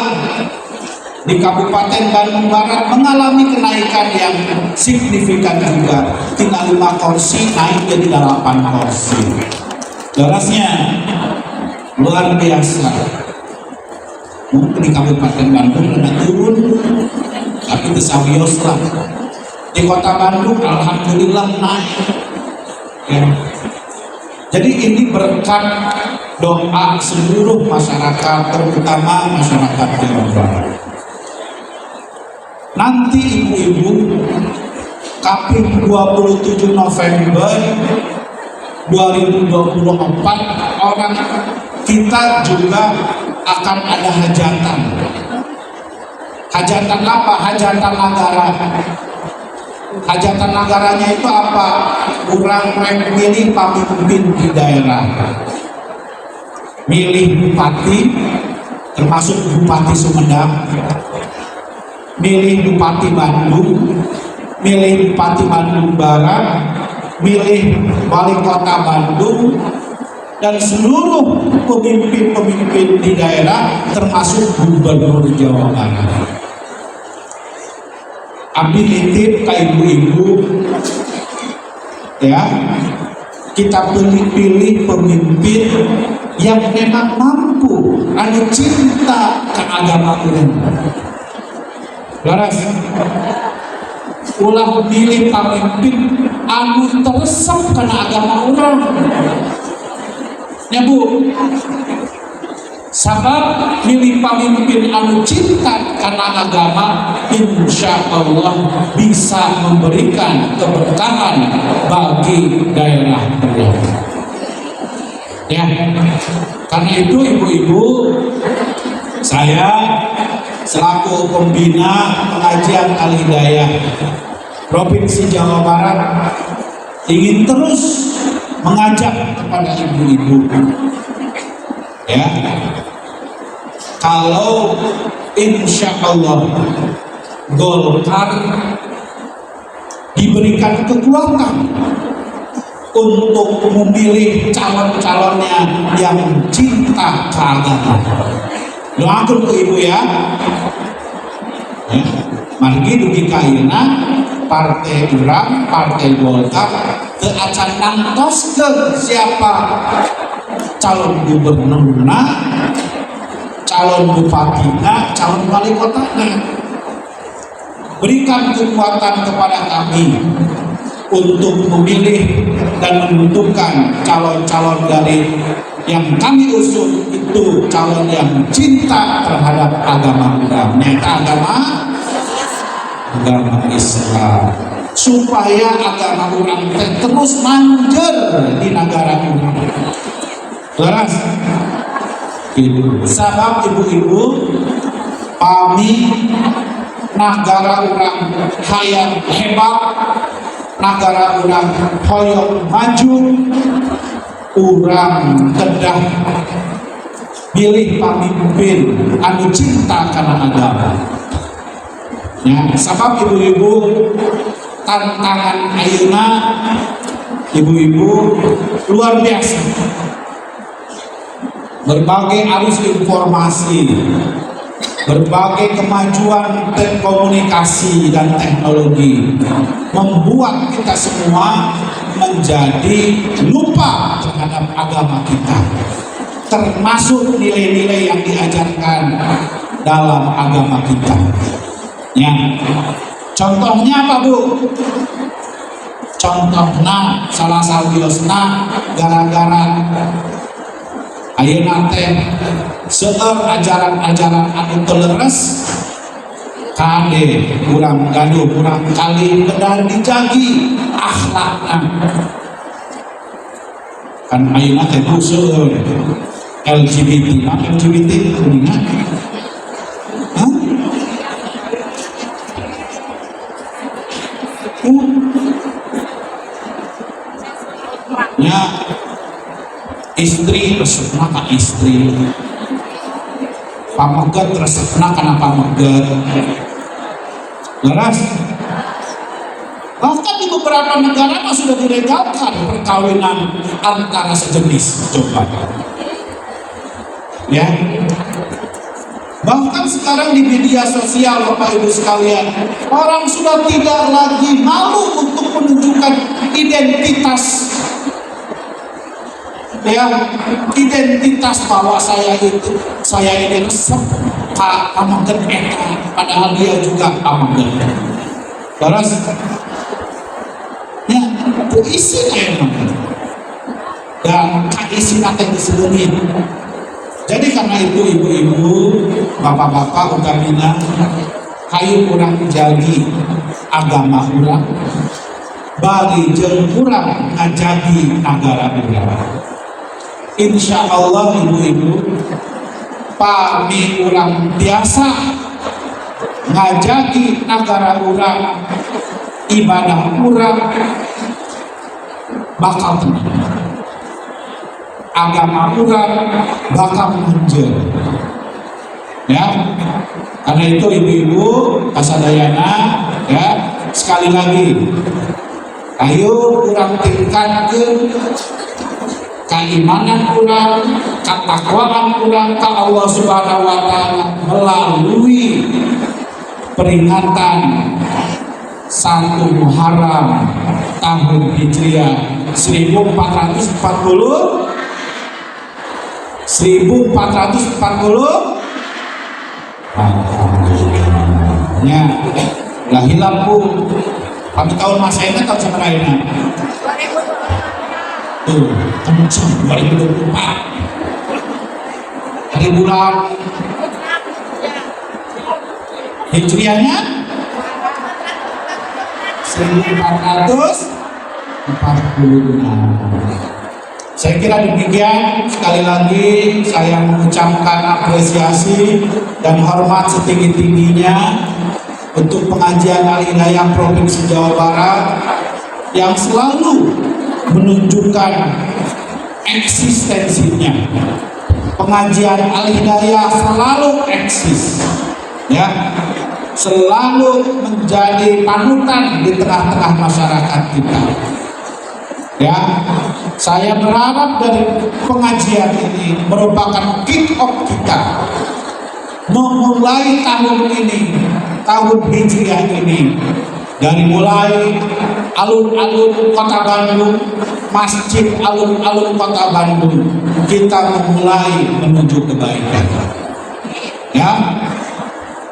Speaker 2: di Kabupaten Bandung Barat mengalami kenaikan yang signifikan juga. Tinggal 5 kursi naik jadi 8 kursi. Derasnya luar biasa. Mungkin di Kabupaten Bandung ada turun, tapi itu sabios lah. Di Kota Bandung alhamdulillah naik. Ya. Jadi ini berkat doa seluruh masyarakat, terutama masyarakat Jawa Barat. Nanti ibu-ibu, Kaping 27 November 2024 orang kita juga akan ada hajatan. Hajatan apa? Hajatan negara. Hajatan negaranya itu apa? Kurang milih pemimpin di daerah. Milih bupati, termasuk Bupati Sumedang, milih Bupati Bandung, milih Bupati Bandung Barat, milih Wali Kota Bandung, dan seluruh pemimpin-pemimpin di daerah, termasuk Gubernur Jawa Barat. Abdi nitip ke ibu-ibu, ya, kita pilih pemimpin yang memang mampu, anu cinta ke agama urang. Laras, ulah milih pemimpin anu teresep karena agama urang. Ya Bu, sabab milih pemimpin anu cinta karena agama, insya Allah bisa memberikan keberkahan bagi daerah beliau. Ya, karena itu ibu-ibu, saya selaku pembina pengajian Al-Hidayah Provinsi Jawa Barat ingin terus mengajak kepada ibu-ibu, ya, kalau insya Allah Golkar diberikan kekuatan untuk memilih calon-calonnya yang cinta ke agama. Doakan ke ibu ya. Margi dugi kaina partai urang, partai Golkar ke acan nangtoskeun siapa calon gubernurna, calon bupatinya, calon wali kotanya. Berikan kekuatan kepada kami untuk memilih dan menentukan calon-calon dari yang kami usung itu calon yang cinta terhadap agama kita, agama Islam, supaya agama orang terus manjur di negara kita. Laras, sabab ibu-ibu, kami negara orang hayang hebat, negara orang hoyong maju, orang kedah pilih pemimpin anu cinta karena agama. Ya, sabab ibu-ibu, tantangan ayeuna ibu-ibu luar biasa. Berbagai arus informasi, berbagai kemajuan komunikasi dan teknologi membuat kita semua menjadi lupa terhadap agama kita, termasuk nilai-nilai yang diajarkan dalam agama kita. Ya, contohnya apa Bu? Contohnya salah sawiosna gara-gara ayeuna teh seueur ajaran-ajaran anu teu leres kade urang gaduh, urang kali kedah dijagi akhlakna. Kan ayeuna teh seueur LGBT, LGBT kuningan. Hah? Ya, istri resepna ka istri, pameget resepna kana pameget. Leras, bahkan di beberapa negara sudah dilegalkan perkawinan antara sejenis. Coba, ya. Bahkan sekarang di media sosial, Bapak Ibu sekalian, orang sudah tidak lagi malu untuk menunjukkan identitas, ya, identitas bahwa saya ini resep pameget eta, padahal dia juga pameget. Terus, ya, puisi emang. dan kaisi nate diselengin. Jadi karena itu ibu-ibu, bapak-bapak utamina, hayu kurang jagi agama kurang, bagi jeung kurang ngajagi negara urang. Insya Allah ibu-ibu, pami kurang biasa ngajagi negara urang, ibadah urang bakal tenang. Agama urang bakal muncul, ya. Karena itu ibu-ibu kasadayana, ya, sekali lagi, ayo kurang tingkatkan keimanan kurang, ketakwaan kurang ke Allah Subhanahu Wa Taala melalui peringatan 1 Muharram tahun Hijriah 1440. Ya, lah hilang bu. Kami tahun masa ini tahun seberapa ini? Tuh, kencang 2024. Hari bulan Hijriahnya 1446. Saya kira demikian. Sekali lagi saya mengucapkan apresiasi dan hormat setinggi-tingginya untuk pengajian Al-Hidayah Provinsi Jawa Barat yang selalu menunjukkan eksistensinya. Pengajian Al-Hidayah selalu eksis, ya, selalu menjadi panutan di tengah-tengah masyarakat kita. Ya, saya berharap dari pengajian ini merupakan kick off kita memulai tahun ini, tahun Hijriah ini, dari mulai alun-alun kota Bandung, masjid alun-alun kota Bandung, kita memulai menuju kebaikan. Ya,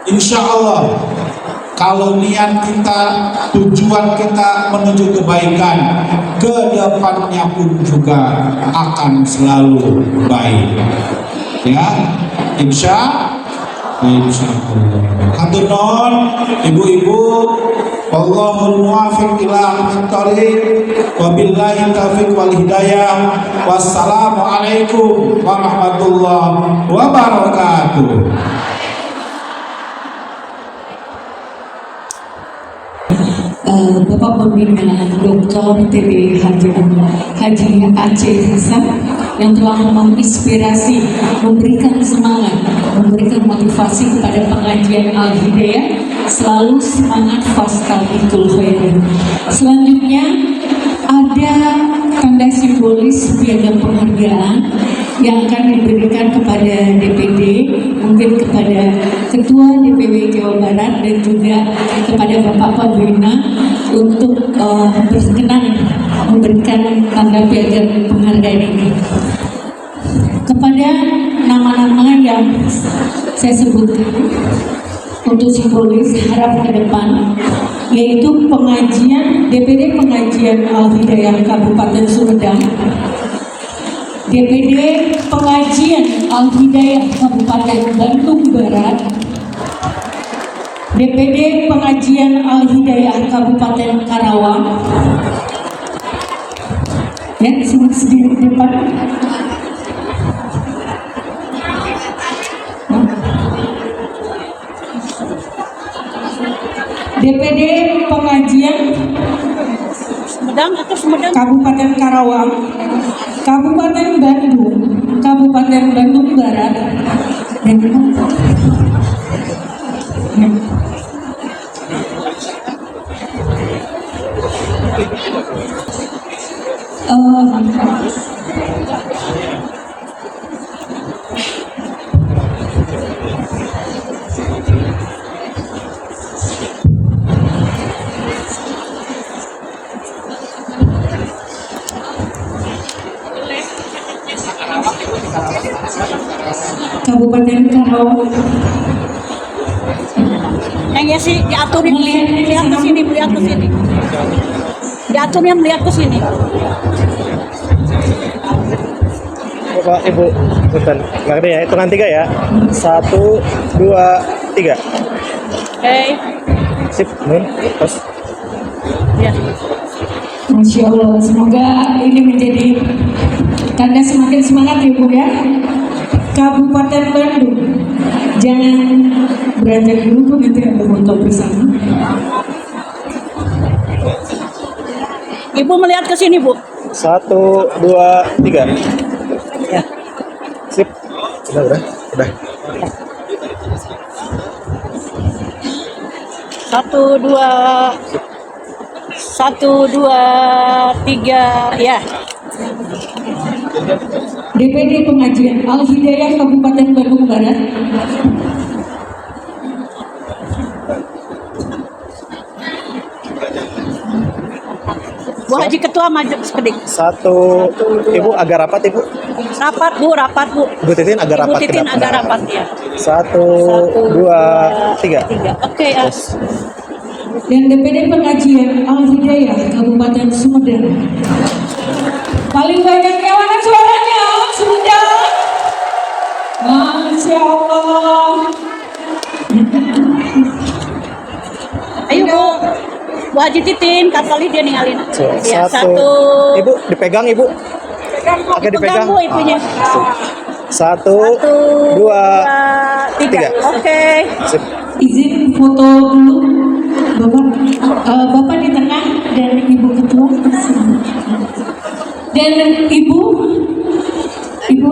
Speaker 2: insya Allah kalau niat kita, tujuan kita menuju kebaikan, ke depannya pun juga akan selalu baik. Ya, insya Allah. Hatur nuhun ibu-ibu, wallahul muwaffiq ila aqwamit thoriq, wabillahi taufiq wal hidayah. Wassalamualaikum warahmatullahi wabarakatuh.
Speaker 3: Bapak Pembina Dr. TB Haji Aceh Hasan yang telah menginspirasi, memberikan semangat, memberikan motivasi kepada pengajian Al-Hidayah, selalu semangat fastabikul khairin. Selanjutnya ada tanda simbolis piagam penghargaan yang akan diberikan kepada DPD, mungkin kepada Ketua DPW Jawa Barat dan juga kepada Bapak Pembina untuk berkenan memberikan tanda piagam penghargaan ini. Kepada nama-nama yang saya sebutkan untuk simbolis harap ke depan, yaitu pengajian DPD Pengajian Al-Hidayah Kabupaten Sumedang, DPD Pengajian Al-Hidayah Kabupaten Bandung Barat, DPD Pengajian Al-Hidayah Kabupaten Karawang, ya, sini sedikit depan. DPD Pengajian Kabupaten Karawang, Kabupaten Bandung, Kabupaten Bandung Barat, dan Kabupaten Karawang.
Speaker 6: Yang ya sih diaturin, lihat ke sini, melihat ke sini. Diaturin, melihat ke sini.
Speaker 7: Bapak Ibu, punten. Ngerti ya, hitungan 3 ya. 1, 2, 3.
Speaker 6: Oke.
Speaker 7: Sip, nun, terus.
Speaker 6: Ya.
Speaker 3: Masya Allah, semoga ini menjadi tanda semakin semangat ya Bu ya. Kabupaten Bandung, jangan beranjak dulu Bu, nanti ada foto bersama.
Speaker 6: Ibu melihat ke sini, Bu.
Speaker 7: 1, 2, 3.
Speaker 6: Ya.
Speaker 7: Sip. Udah.
Speaker 6: 1, 2, 3, ya.
Speaker 3: DPD Pengajian Al-Hidayah Kabupaten Bandung Barat.
Speaker 6: Bu Haji Ketua maju sekedik.
Speaker 7: 1, Ibu agak rapat Ibu.
Speaker 6: Rapat, Bu.
Speaker 7: Ibu Titin agak
Speaker 6: Ibu
Speaker 7: rapat.
Speaker 6: Titin
Speaker 7: kita.
Speaker 6: agak rapat ya.
Speaker 7: 1, 2, 3.
Speaker 6: Oke, ya.
Speaker 3: Dan DPD Pengajian Al-Hidayah Kabupaten Sumedang. Paling banyak yang mana suaranya? Sumedang. Masya Allah.
Speaker 6: Ayo, Bu. Bu Haji Titin, kali dia ninggalin. Ya, 1.
Speaker 7: Ibu dipegang Ibu. Agak dipegang.
Speaker 6: Bu ibunya.
Speaker 7: 1, 2, 3.
Speaker 6: Oke.
Speaker 7: Sip.
Speaker 3: Izin foto dulu, Bapak di tengah dan Ibu Ketua di sini. Dan Ibu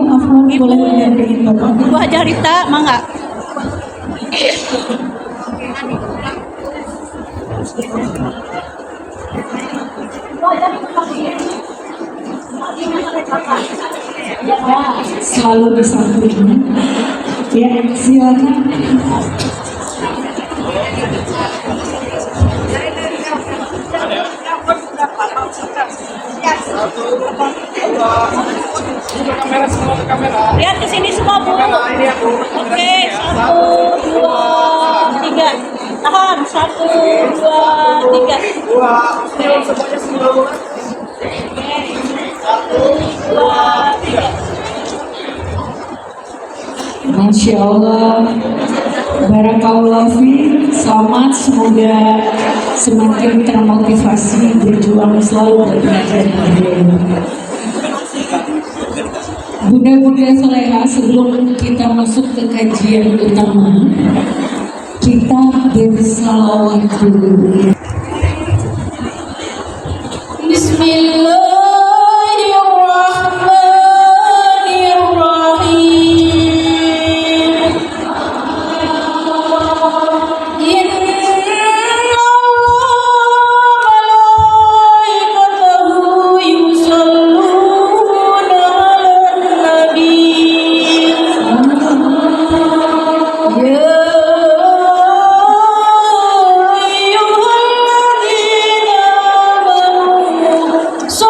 Speaker 3: Afwan boleh mendampingi Bapak.
Speaker 6: Bu Haji Rita, mangga.
Speaker 3: Selalu disampaikan. Ya, silakan.
Speaker 6: Lihat ke sini semua, Bu. Oke, 1, 2, 3. Tahan, 1, 2, 3. 1, 2, 3.
Speaker 3: Masya Allah, Barakallah fi, selamat, semoga semakin termotivasi berjuang selalu belajar. Bunda-bunda soleha, sebelum kita masuk ke kajian utama, kita bersalawat dulu.
Speaker 5: So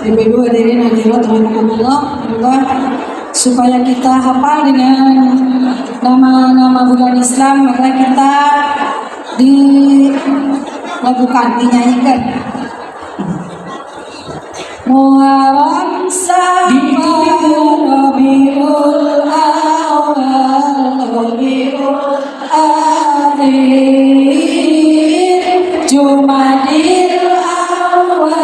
Speaker 4: Ibu-ibu hadirin hadirat rahimakumullah, supaya kita hafal dengan nama-nama bulan Islam, maka kita dilakukan, dinyanyikan. Muharram Safar Rabiul Awal Rabiul Akhir Jumadil Awal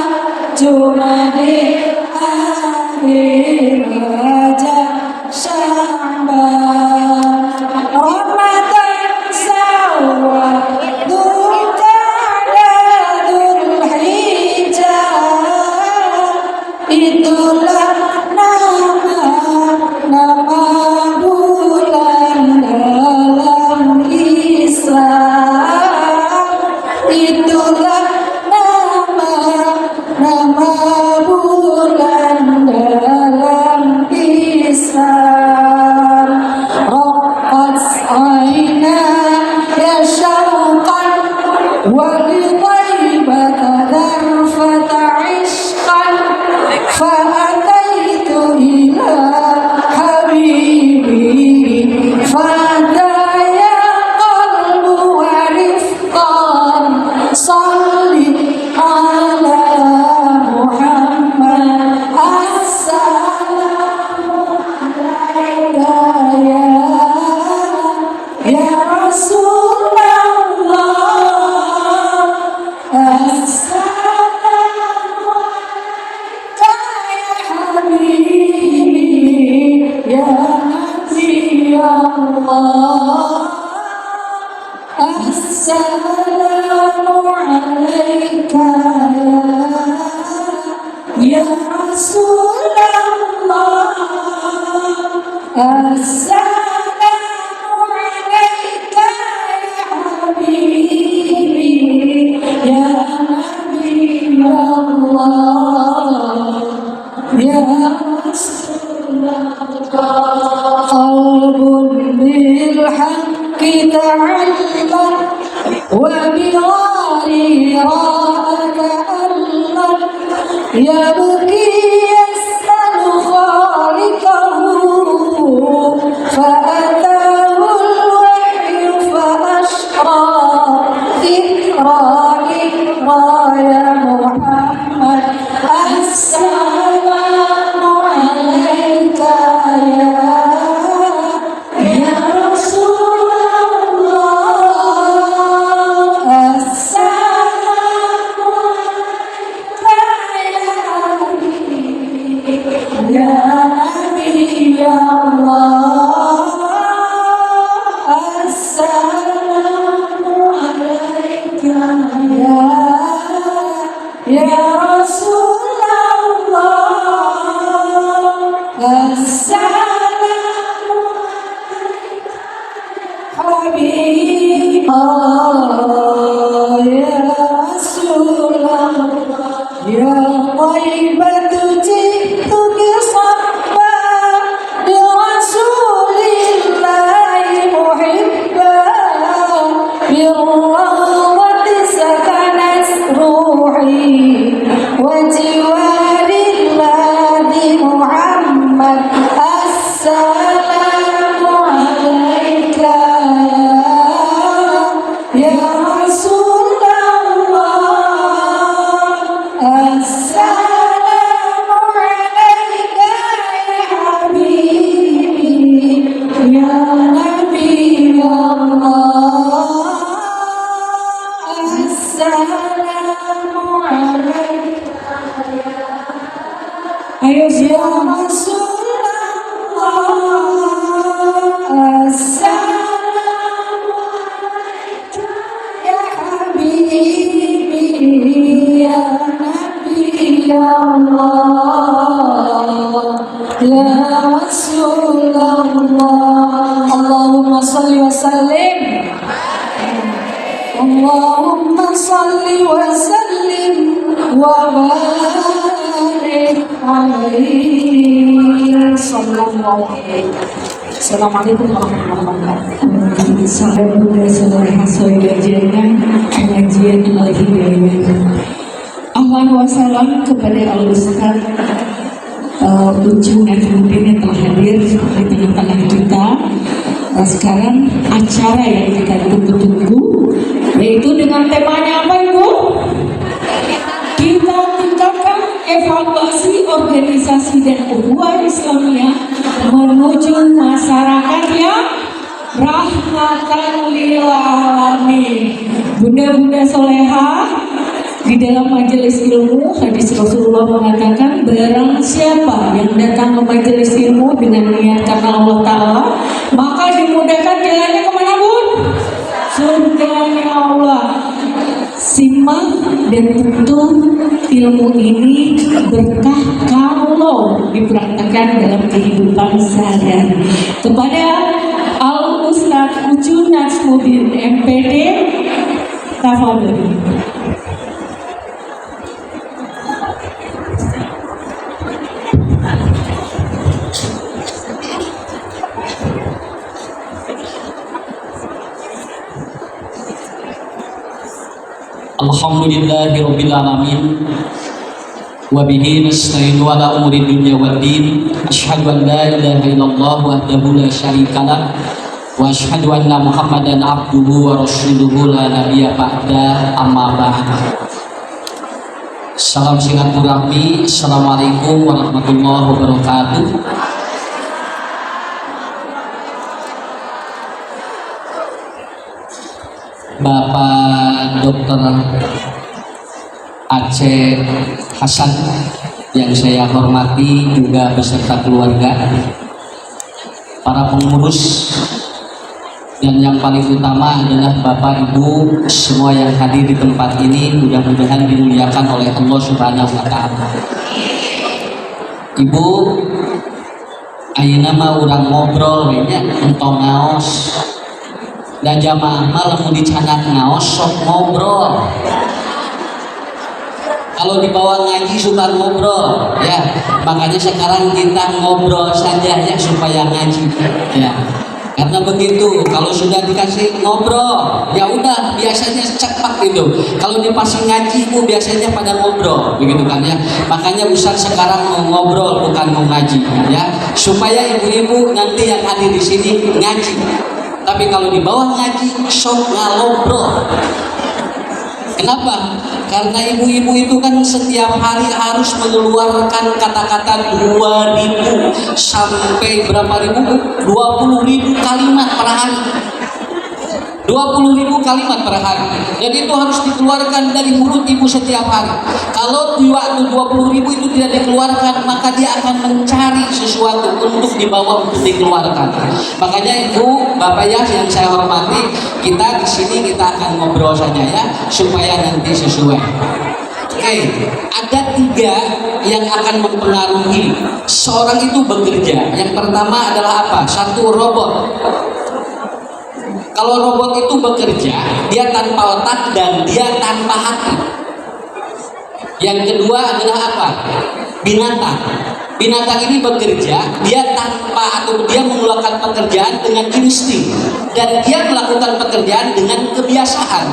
Speaker 4: Jumadil Akhir Rajab Sya'ban Ramadan Syawal Dzulqa'dah Dzulhijjah, itulah nama bulan dalam Islam, itulah nama bulan dalam Islam. Raqqat aina ya syauqan wa li taibata darfata ishqan fa'ataitu ila habibi fadaya qalbu wa rifqan salli ala Muhammad assalamu alayka ya Rasulullah assalamu alayka ya habibi ya nabi Allah assalamu alayka ya Rasulullah assalamu alayka ya habibi ya nabi Allah ya Rasulullah. Qalbun bil haqqi ta'allam وبغار راء تألق يبكي يسأل خالقه فأتاه الوحي فأشرى إقرأ يا محمد السلام عليك يا رسول الله السلام عليك يا نبي الله السلام عليك يا رسول الله السلام حبيبي يا رسول الله يا طيبة جئتك صبا لرسول الله محبا بالروضة سكنت روحي وجوار الله محمد السلام عليك يا رسول الله السلام عليك يا حبيبي يا نبي الله السلام عليك يا رسول الله السلام عليك يا حبيبي يا نبي الله يا رسول الله اللهم صل وسلم اللهم صل وسلم وبارك عليه صلى الله عليه وسلم. Assalamualaikum warahmatullahi wabarakatuh.
Speaker 3: Saudara-saudara kajian Al-Hidayah. Ahlan wa salam kepada Al-Ustaz Ucu Najmuddin yang telah hadir di tengah-tengah kita. Sekarang acara yang kita tunggu-tunggu, yaitu dengan temanya apa, Ibu? Kita tingkatkan evaluasi organisasi dan ukhuwah Islamiyah menuju masyarakat yang rahmatan lil alamin. Bunda-bunda solehah, di dalam majelis ilmu hadis Rasulullah mengatakan, barang siapa yang datang ke majelis ilmu dengan niat karena Allah Ta'ala, maka dimudahkan jalannya kemana, Bun? Surganya Allah. Simak dan tentu ilmu ini berkah kalau dipraktekkan dalam kehidupan sehari-hari. Kepada Al-Ustaz Ucu Najmuddin MPD, tafadhol.
Speaker 8: Alhamdulillahirabbil alamin wa bihi nasta'inu ala umuri dunya waddin. Asyhadu an la ilaha illallah wahdahu la syarikalah wa asyhadu anna Muhammadan abduhu wa rasuluhu la nabiyya ba'da, amma ba'd. Salam silaturahmi. Assalamualaikum warahmatullahi wabarakatuh. Bapak Dr. Aceh Hasan yang saya hormati, juga beserta keluarga, para pengurus, dan yang paling utama adalah Bapak Ibu semua yang hadir di tempat ini, mudah-mudahan dimuliakan oleh Allah Subhanahu wa Ta'ala. Ibu, ayeuna mah urang ngobrol nya entong ngaos. Dan jamaah malam mau dicanak ngaos sok ngobrol. Kalau dibawa ngaji suka ngobrol, ya. Makanya sekarang kita ngobrol saja ya supaya ngaji, ya. Karena begitu, kalau sudah dikasih ngobrol, ya udah biasanya cepat itu. Kalau dipasih ngaji, ibu biasanya pada ngobrol, begitu kan ya. Makanya Ustaz sekarang mau ngobrol bukan mau ngaji, ya. Supaya ibu-ibu nanti yang hadir di sini ngaji. Tapi kalau di bawah ngaji, sok ngalobrol. Kenapa? Karena ibu-ibu itu kan setiap hari harus mengeluarkan kata-kata 2.000 sampai berapa ribu? 20.000 kalimat per hari. 20.000 kalimat per hari. Dan itu harus dikeluarkan dari mulut ibu setiap hari. Kalau di waktu 20.000 itu tidak dikeluarkan, maka dia akan mencari sesuatu untuk dibawa untuk dikeluarkan. Makanya ibu, bapak ya yang saya hormati, kita di sini kita akan ngobrol saja ya, supaya nanti sesuai. Oke, ada 3 yang akan mempengaruhi seorang itu bekerja. Yang pertama adalah apa? 1, robot. Kalau robot itu bekerja, dia tanpa otak dan dia tanpa hati. Yang kedua adalah apa? Binatang. Binatang ini bekerja, dia tanpa atau dia melakukan pekerjaan dengan insting dan dia melakukan pekerjaan dengan kebiasaan.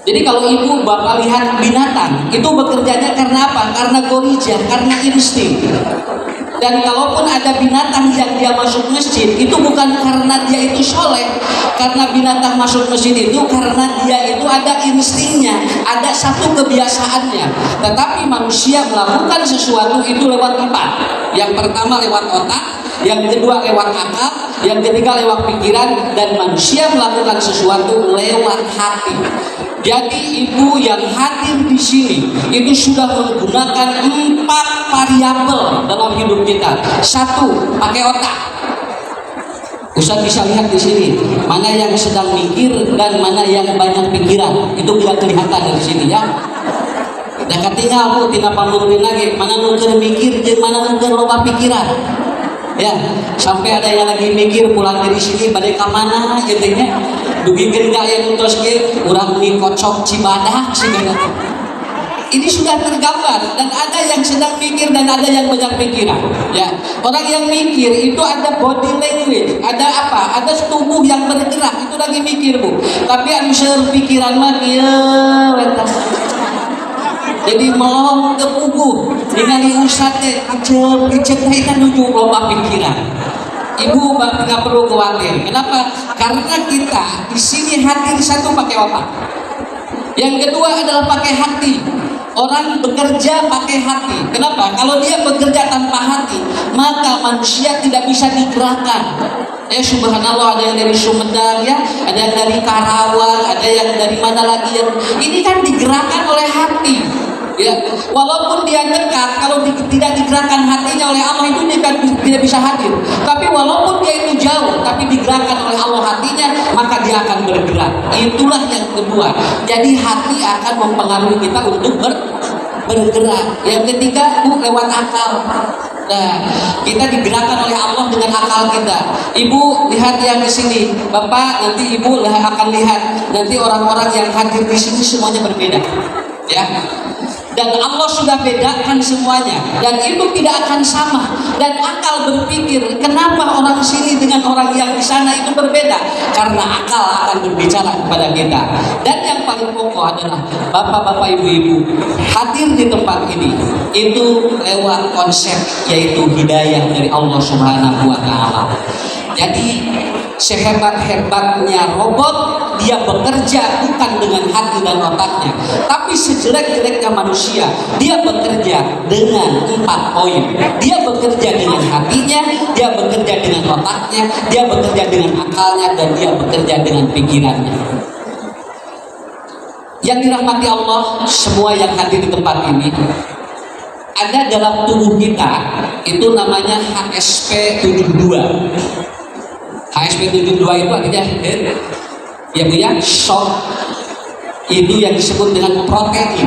Speaker 8: Jadi kalau ibu bapak lihat binatang, itu bekerjanya karena apa? Karena gorijah, karena insting. Dan kalaupun ada binatang yang dia masuk masjid, itu bukan karena dia itu soleh. Karena binatang masuk masjid itu karena dia itu ada instingnya, ada satu kebiasaannya. Tetapi manusia melakukan sesuatu itu lewat 4. Yang pertama lewat otak, yang kedua lewat akal, yang ketiga lewat pikiran, dan manusia melakukan sesuatu lewat hati. Jadi ibu yang hadir di sini itu sudah menggunakan 4 variabel dalam hidup kita. 1, pakai otak. Ustaz bisa lihat di sini mana yang sedang mikir dan mana yang banyak pikiran. Itu tidak kelihatan dari sini ya. Dan ketika aku tidak pamungkin lagi mana nuker mikir dan mana nuker loba pikiran. Ya, sampai ada yang lagi mikir pulang dari sini badai ke mana jadinya dugikeun ka aya nu tos ge urang di kocok Cibadak segala. Ini sudah tergambar dan ada yang sedang mikir dan ada yang banyak pikiran. Ya, orang yang mikir itu ada body language, ada apa? Ada tubuh yang bergerak itu lagi mikir bu. Tapi anu seueur pikiran mah kieu eta. Jadi melong ke puguh ningali ustad teh kecet eta nuju loba pikiran. Ibu nggak perlu khawatir. Kenapa? Karena kita di sini hadir 1 pakai otak. Yang kedua adalah pakai hati. Orang bekerja pakai hati. Kenapa? Kalau dia bekerja tanpa hati, maka manusia tidak bisa digerakkan. Subhanallah, ada yang dari Sumedang ya, ada yang dari Karawang, ada yang dari mana lagi yang ini kan digerakkan oleh hati. Ya, walaupun dia dekat, kalau tidak digerakkan hatinya oleh Allah itu dia tidak bisa hadir. Tapi walaupun dia itu jauh, tapi digerakkan oleh Allah hatinya, maka dia akan bergerak. Itulah yang kedua. Jadi hati akan mempengaruhi kita untuk bergerak. Yang ketiga, lewat akal. Nah, kita digerakkan oleh Allah dengan akal kita. Ibu lihat yang di sini, Bapak nanti ibu akan lihat nanti orang-orang yang hadir di sini semuanya berbeda. Ya. Dan Allah sudah bedakan semuanya dan itu tidak akan sama. Dan akal berpikir kenapa orang sini dengan orang yang di sana itu berbeda, karena akal akan berbicara kepada kita. Dan yang paling pokok adalah bapak-bapak ibu-ibu hadir di tempat ini itu lewat konsep yaitu hidayah dari Allah Subhanahu wa Ta'ala. Jadi sehebat-hebatnya robot, dia bekerja bukan dengan hati dan otaknya, tapi sejelek-jeleknya manusia, dia bekerja dengan 4 poin. Dia bekerja dengan hatinya, dia bekerja dengan otaknya, dia bekerja dengan akalnya, dan dia bekerja dengan pikirannya. Yang dirahmati Allah, semua yang hadir di tempat ini, ada dalam tubuh kita itu namanya HSP 72. HSP 72 itu artinya ya Bu ya, shock. Itu yang disebut dengan protein.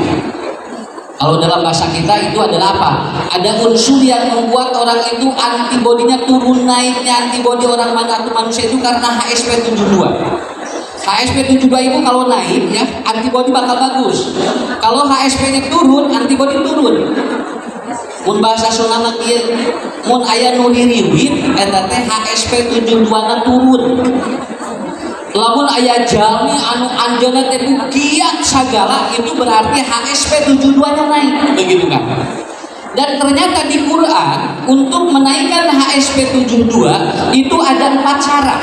Speaker 8: Kalau dalam bahasa kita itu adalah apa? Ada unsur yang membuat orang itu antibodinya turun, naiknya antibodi orang manusia itu karena HSP 72. HSP 72 itu kalau naik ya, antibodi bakal bagus. Kalau HSP-nya turun, antibodi turun. Mun bahasa Sunda mun aya nu ririwit eta teh HSP 72 na turun. Lamun aya jalmi anu anjeunna teh kiat sagala itu berarti HSP 72 nya naik, begitu kan? Dan ternyata di Quran untuk menaikkan HSP 72 itu ada 4 cara.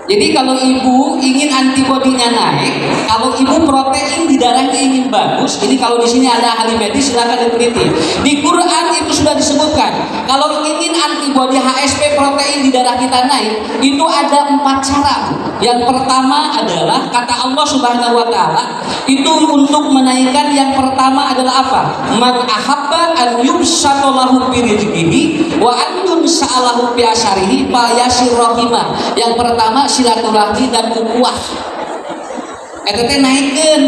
Speaker 8: Jadi kalau ibu ingin antibodinya naik, kalau ibu protein di darahnya ingin bagus, ini kalau di sini ada ahli medis silakan diteliti. Di Quran itu sudah disebutkan, kalau ingin antibodi HSP protein di darah kita naik, itu ada 4 cara. Yang pertama adalah kata Allah Subhanahu wa taala, itu untuk menaikkan yang pertama adalah apa? Man ahabba an yubsata lahu fi rizqihi wa an yunsalahu fi asyarihi fa yasir rahimah. Yang pertama silaturahmi dan ukhuwah. Eta teh naikeun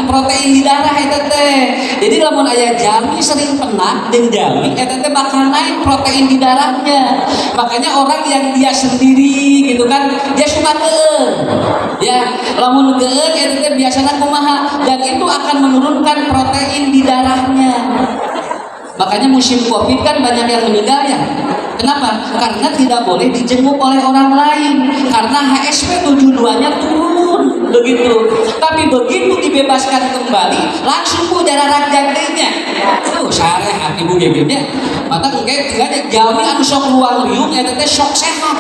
Speaker 8: protein di darah eta teh. Jadi lamun aya jalmi sering penat jeung jalmi eta teh bakal naik protein di darahnya. Makanya orang yang dia sendiri gitu kan, dia suka geun. Ya, lamun geun eta teh biasana kumaha dan itu akan menurunkan protein di darahnya. Makanya musim Covid kan banyak yang meninggal ya. Kenapa? Karena tidak boleh dijenguk oleh orang lain. Karena HSP 72-nya turun, begitu. Tapi begitu dibebaskan kembali, langsung ku jararak jantungnya. Tuh, sare hati ibu gebenya. Mata engke tinggalnya jalmi anu sok luang liung eta teh sok sehat.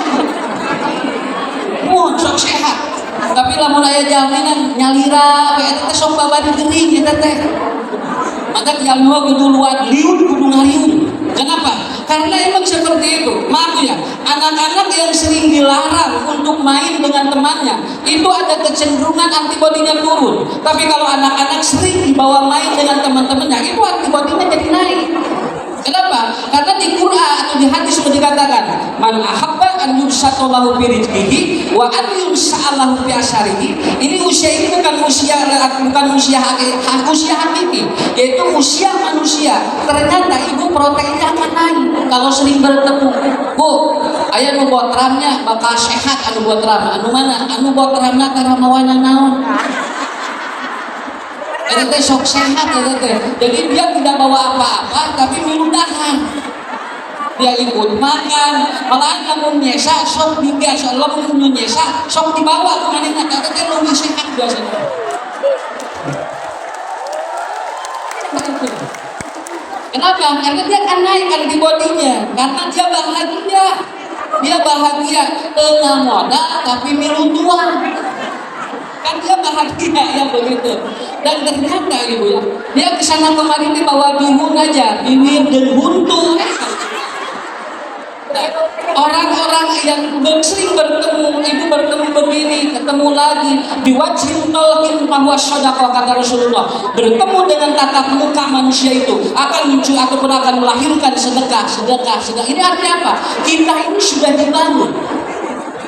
Speaker 8: Sok sehat. Tapi lamun aya jalmi nyalira eta teh sok babad geuring eta teh. Maka jalmi kudu luat liun kudu ngariung. Kenapa? Karena emang seperti itu. Maaf ya, anak-anak yang sering dilarang untuk main dengan temannya, itu ada kecenderungan antibodinya turun. Tapi kalau anak-anak sering dibawa main dengan teman-temannya, itu antibodinya jadi naik. Kenapa? Karena di Quran atau di hadis sudah dikatakan, man ahabba an yubsatallahu fi rizqihi wa an yunsalahu fi asyarihi. Ini usia ini bukan usia hakiki, yaitu usia manusia. Ternyata ibu proteinnya akan naik kalau sering bertemu. Bu, aya nu botramnya bakal sehat anu botram. Anu mana? Anu botramna tara mawana naon. Eta teh sok sehat eta teh. Jadi dia tidak bawa apa-apa tapi minum dahar. Dia ikut makan, malahan lamun nyesa sok digas, lamun nyesa sok dibawa ke manehna. Eta teh lebih sehat biasanya. Kenapa? Karena dia akan naik antibodinya, karena dia bahagia. Dia bahagia tengah modal tapi milu tua. Kan dia bahagia ya begitu. Dan ternyata ibu ya, dia kesana kemarin ini bawa bihun aja, bibir dan buntung. Orang-orang yang sering bertemu, ibu bertemu begini, ketemu lagi, diwajib tolkin bahwa sedekah kata Rasulullah, bertemu dengan tatap muka manusia itu akan muncul ataupun akan melahirkan sedekah. Ini artinya apa? Kita ini sudah dibangun.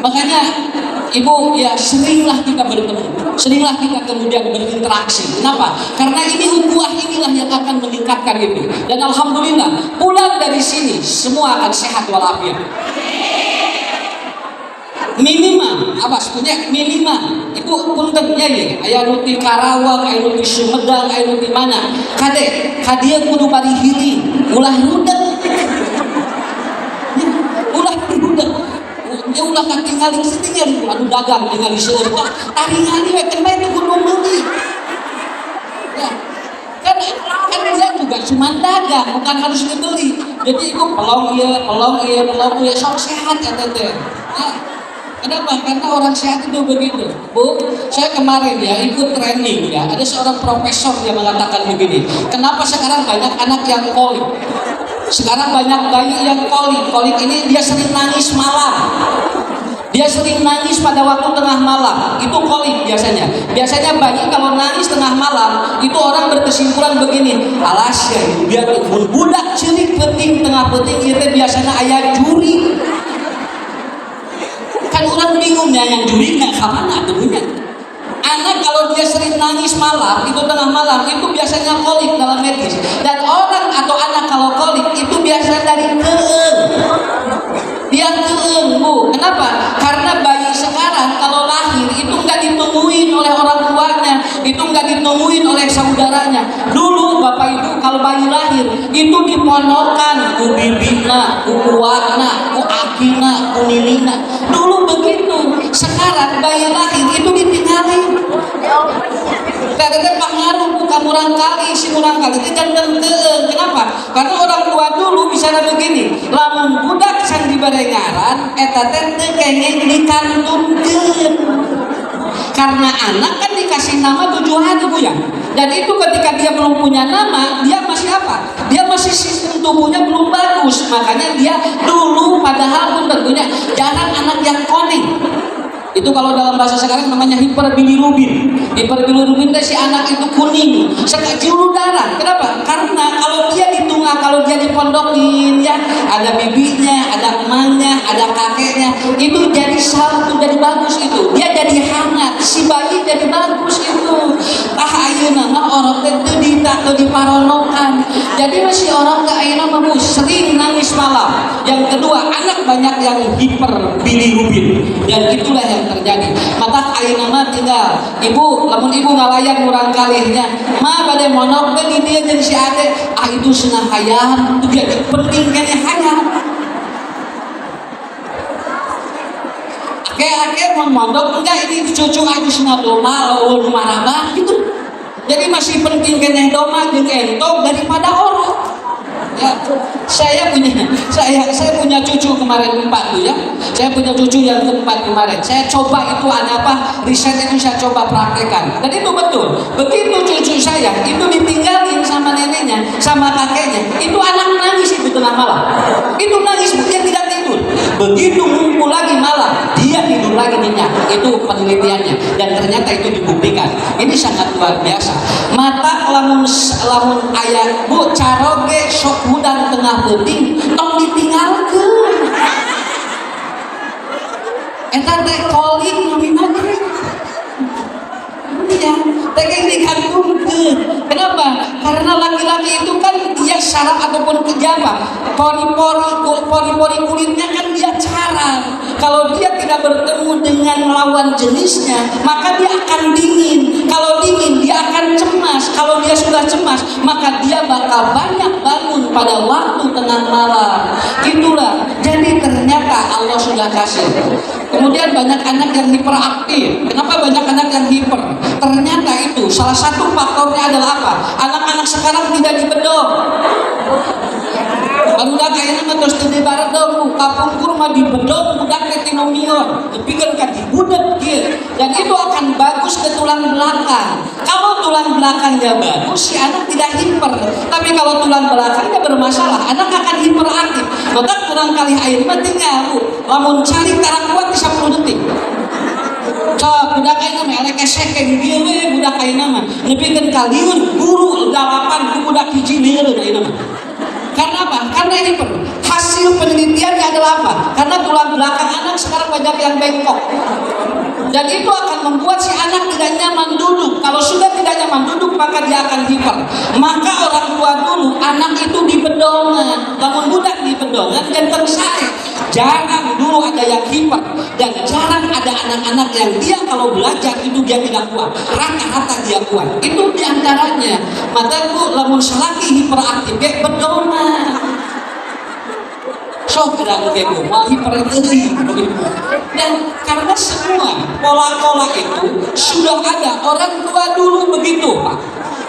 Speaker 8: Makanya ibu ya seringlah kita bertemu, seringlah kita kemudian berinteraksi. Kenapa? Karena ini ukhuwah inilah yang akan meningkatkan itu. Dan alhamdulillah pulang dari sini semua akan sehat walafiat. Minimal, awas punya minimal. Ibu punten ya, aya nu di Karawang, aya nu di Sumedang, aya nu di mana? Kade, kadieu kudu bari hiri, ulah rudeg. Ulah rudeg. Ya ulah katingali setinggal anu dagang ningali seueur taringali we kan itu kudu meuli. Ya. Kan dia juga cuma dagang, bukan harus dibeli. Jadi ibu pelong ieu sok sehat eta teh. Ya. Kenapa? Karena orang sehat itu begitu. Bu, saya kemarin ya ikut training ya. Ada seorang profesor yang mengatakan begini. Kenapa sekarang banyak anak yang kolik? Sekarang banyak bayi yang kolik. Kolik ini dia sering nangis malam. Dia sering nangis pada waktu tengah malam. Itu kolik biasanya. Biasanya bayi kalau nangis tengah malam, itu orang berkesimpulan begini. Alas ya, biar budak cilik penting tengah penting itu biasanya ayah juri. Kan orang bingung ya yang juri nggak kemana dulunya. Anak kalau dia sering nangis malam, itu tengah malam, itu biasanya kolik dalam medis. Dan orang atau anak kalau kolik itu biasa dari keeng. Dia keeng, Bu. Kenapa? Karena bayi sekarang kalau lahir itu nggak ditungguin oleh orang tuanya, itu nggak ditungguin oleh saudaranya. Dulu dulu Bapak Ibu kalau bayi lahir itu dipondokan ku bibina, ku uakna, ku akina, ku nilina. Dulu begitu. Sekarang bayi lahir itu ditinggalin. Karena pengaruh bukan murang kali, si murang kali itu kan kenapa? Karena orang tua dulu bisa begini, lamun budak sang dibarengaran, eta teh kengeng dikantungkeun. Karena anak kan dikasih nama 7 hari Bu ya. Dan itu ketika dia belum punya nama, dia masih apa? Dia masih sistem tubuhnya belum bagus. Makanya dia dulu padahal pun tentunya jangan anak yang koning. Itu kalau dalam bahasa sekarang namanya hiperbilirubin. Hiperbilirubin si anak itu kuning, sekecil darah. Kenapa? Karena kalau dia ditunggak, kalau dia dipondokin ya, ada bibinya, ada emangnya, ada kakeknya, itu jadi satu, jadi bagus itu. Dia jadi hangat, si bayi jadi bagus itu. Ayeuna mah orang teh dita atau diparonokan. Jadi masih orang ke ayeuna mah sering nangis malam. Yang kedua, anak banyak yang hiperbilirubin dan itulah yang terjadi. Mata ayeuna mah tinggal ibu, lamun ibu ngalayan urang kalihnya, mah bade monok teh di dieu jeung si ade, itu cenah hayang, itu jadi penting kene hayang. Ake mau mondok enggak ini cucu aku cenah doma lawan marabah gitu. Jadi masih penting kene doma jeung entong daripada orang. Ya, saya punya cucu kemarin 4 tuh ya. Saya punya cucu yang keempat kemarin. Saya coba itu ada apa? Riset itu saya coba praktekkan. Dan itu betul. Begitu cucu saya itu ditinggalin sama neneknya, sama kakeknya, itu anak nangis itu tengah malam. Itu nangis dia tidak tidur. Begitu ngumpul lagi malam, dia tidur lagi nyenyak. Itu penelitiannya dan ternyata itu dibuktikan. Ini sangat luar biasa. Mata lamun ayah Bu caroge sok hudang tengah penting tong ditinggalkeun. Eta teh kolik nu ya, teh dikantungkeun. Kenapa? Karena laki-laki itu kan dia syarat ataupun kejaba. Pori-pori kulitnya kan dia carang. Kalau dia tidak bertemu dengan lawan jenisnya, maka dia akan dingin. Kalau dingin, dia akan cemas. Kalau dia sudah cemas, maka dia bakal banyak bangun pada waktu tengah malam. Itulah. Jadi ternyata Allah sudah kasih. Kemudian banyak anak yang hiperaktif. Kenapa banyak anak yang hiper? Ternyata itu salah satu faktornya adalah apa? Anak-anak sekarang tidak dibedong. Budak kayaknya mah terus di barat dong, kapungkur mah dibedong budak tetinomion, tapi kan kaki budak gitu. Dan itu akan bagus ke tulang belakang. Kalau tulang belakangnya bagus, si anak tidak hiper. Tapi kalau tulang belakangnya bermasalah, anak akan hiperaktif. Maka tulang kali air mah tinggal, lamun cari tarak kuat 10 detik. Budak kayaknya mah elek esek kayak dia we budak kayaknya mah. Nepikeun kaliun guru 8 ku budak hiji lieureun ayeuna mah. Karena apa? Karena ini hasil penelitiannya adalah apa? Karena tulang belakang anak sekarang banyak yang bengkok. Dan itu akan membuat si anak tidak nyaman duduk. Kalau sudah tidak nyaman duduk, maka dia akan hiper. Maka orang tua dulu, anak itu dibedongan. Namun budak dibedongan dan tersare. Jarang dulu ada yang hiper. Dan jarang ada anak-anak yang dia kalau belajar itu dia tidak kuat. Rata-rata dia kuat. Itu diantaranya. Maka bu, lamun selaki hiperaktif, dia bedongan. So gerak kebu, mau hiperaktif. Dan karena semua pola-pola itu sudah ada. Orang tua dulu begitu, Pak.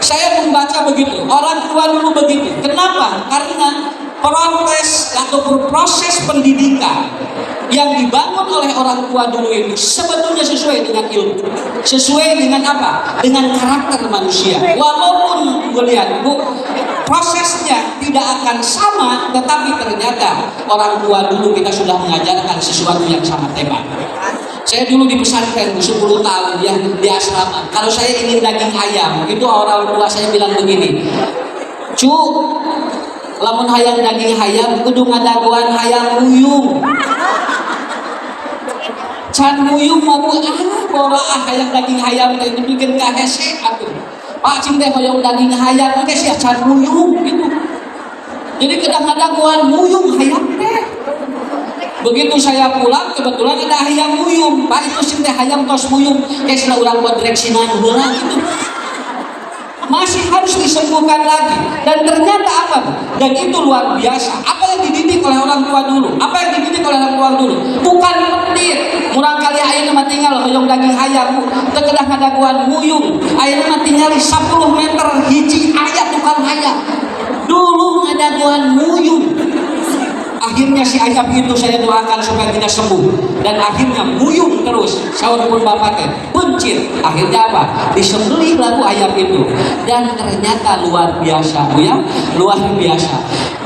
Speaker 8: Saya membaca begitu. Orang tua dulu begitu. Kenapa? Karena proses pendidikan yang dibangun oleh orang tua dulu itu sebetulnya sesuai dengan ilmu, sesuai dengan apa? Dengan karakter manusia. Walaupun melihat Bu, prosesnya tidak akan sama, tetapi ternyata orang tua dulu kita sudah mengajarkan sesuatu yang sangat hebat. Saya dulu di pesantren 10 tahun ya di asrama. Kalau saya ingin daging ayam, itu orang tua saya bilang begini, "Cu, lamun hayang daging hayam kudu ngadagoan hayang uyung." Can uyung mah bora hayang daging hayam teh dibikin ka hese atuh. Pak cing teh hoyong daging hayam teh sia can uyung gitu. Jadi kadang-kadang gua uyung hayam teh. Begitu saya pulang kebetulan ada hayam uyung. Pak itu sing teh hayam tos uyung, geus urang buat direksinan heula gitu. masih harus disembuhkan lagi. Dan ternyata apa? Dan itu luar biasa. Apa yang dididik oleh orang tua dulu? Apa yang dididik oleh orang tua dulu? Bukan pedit. Murang kali ayeuna mah tinggal hoyong daging hayam, teu kedah ngadaguan muyung. Ayeuna mah tinggal 10 meter hiji aya tukang hayam. Dulu ngadaguan muyung. Akhirnya si ayam itu saya doakan supaya tidak sembuh, dan akhirnya muyung terus. Saur pun bapak teh buncit. Akhirnya apa? Disembelih lagu ayam itu, dan ternyata luar biasa, Bu ya, luar biasa.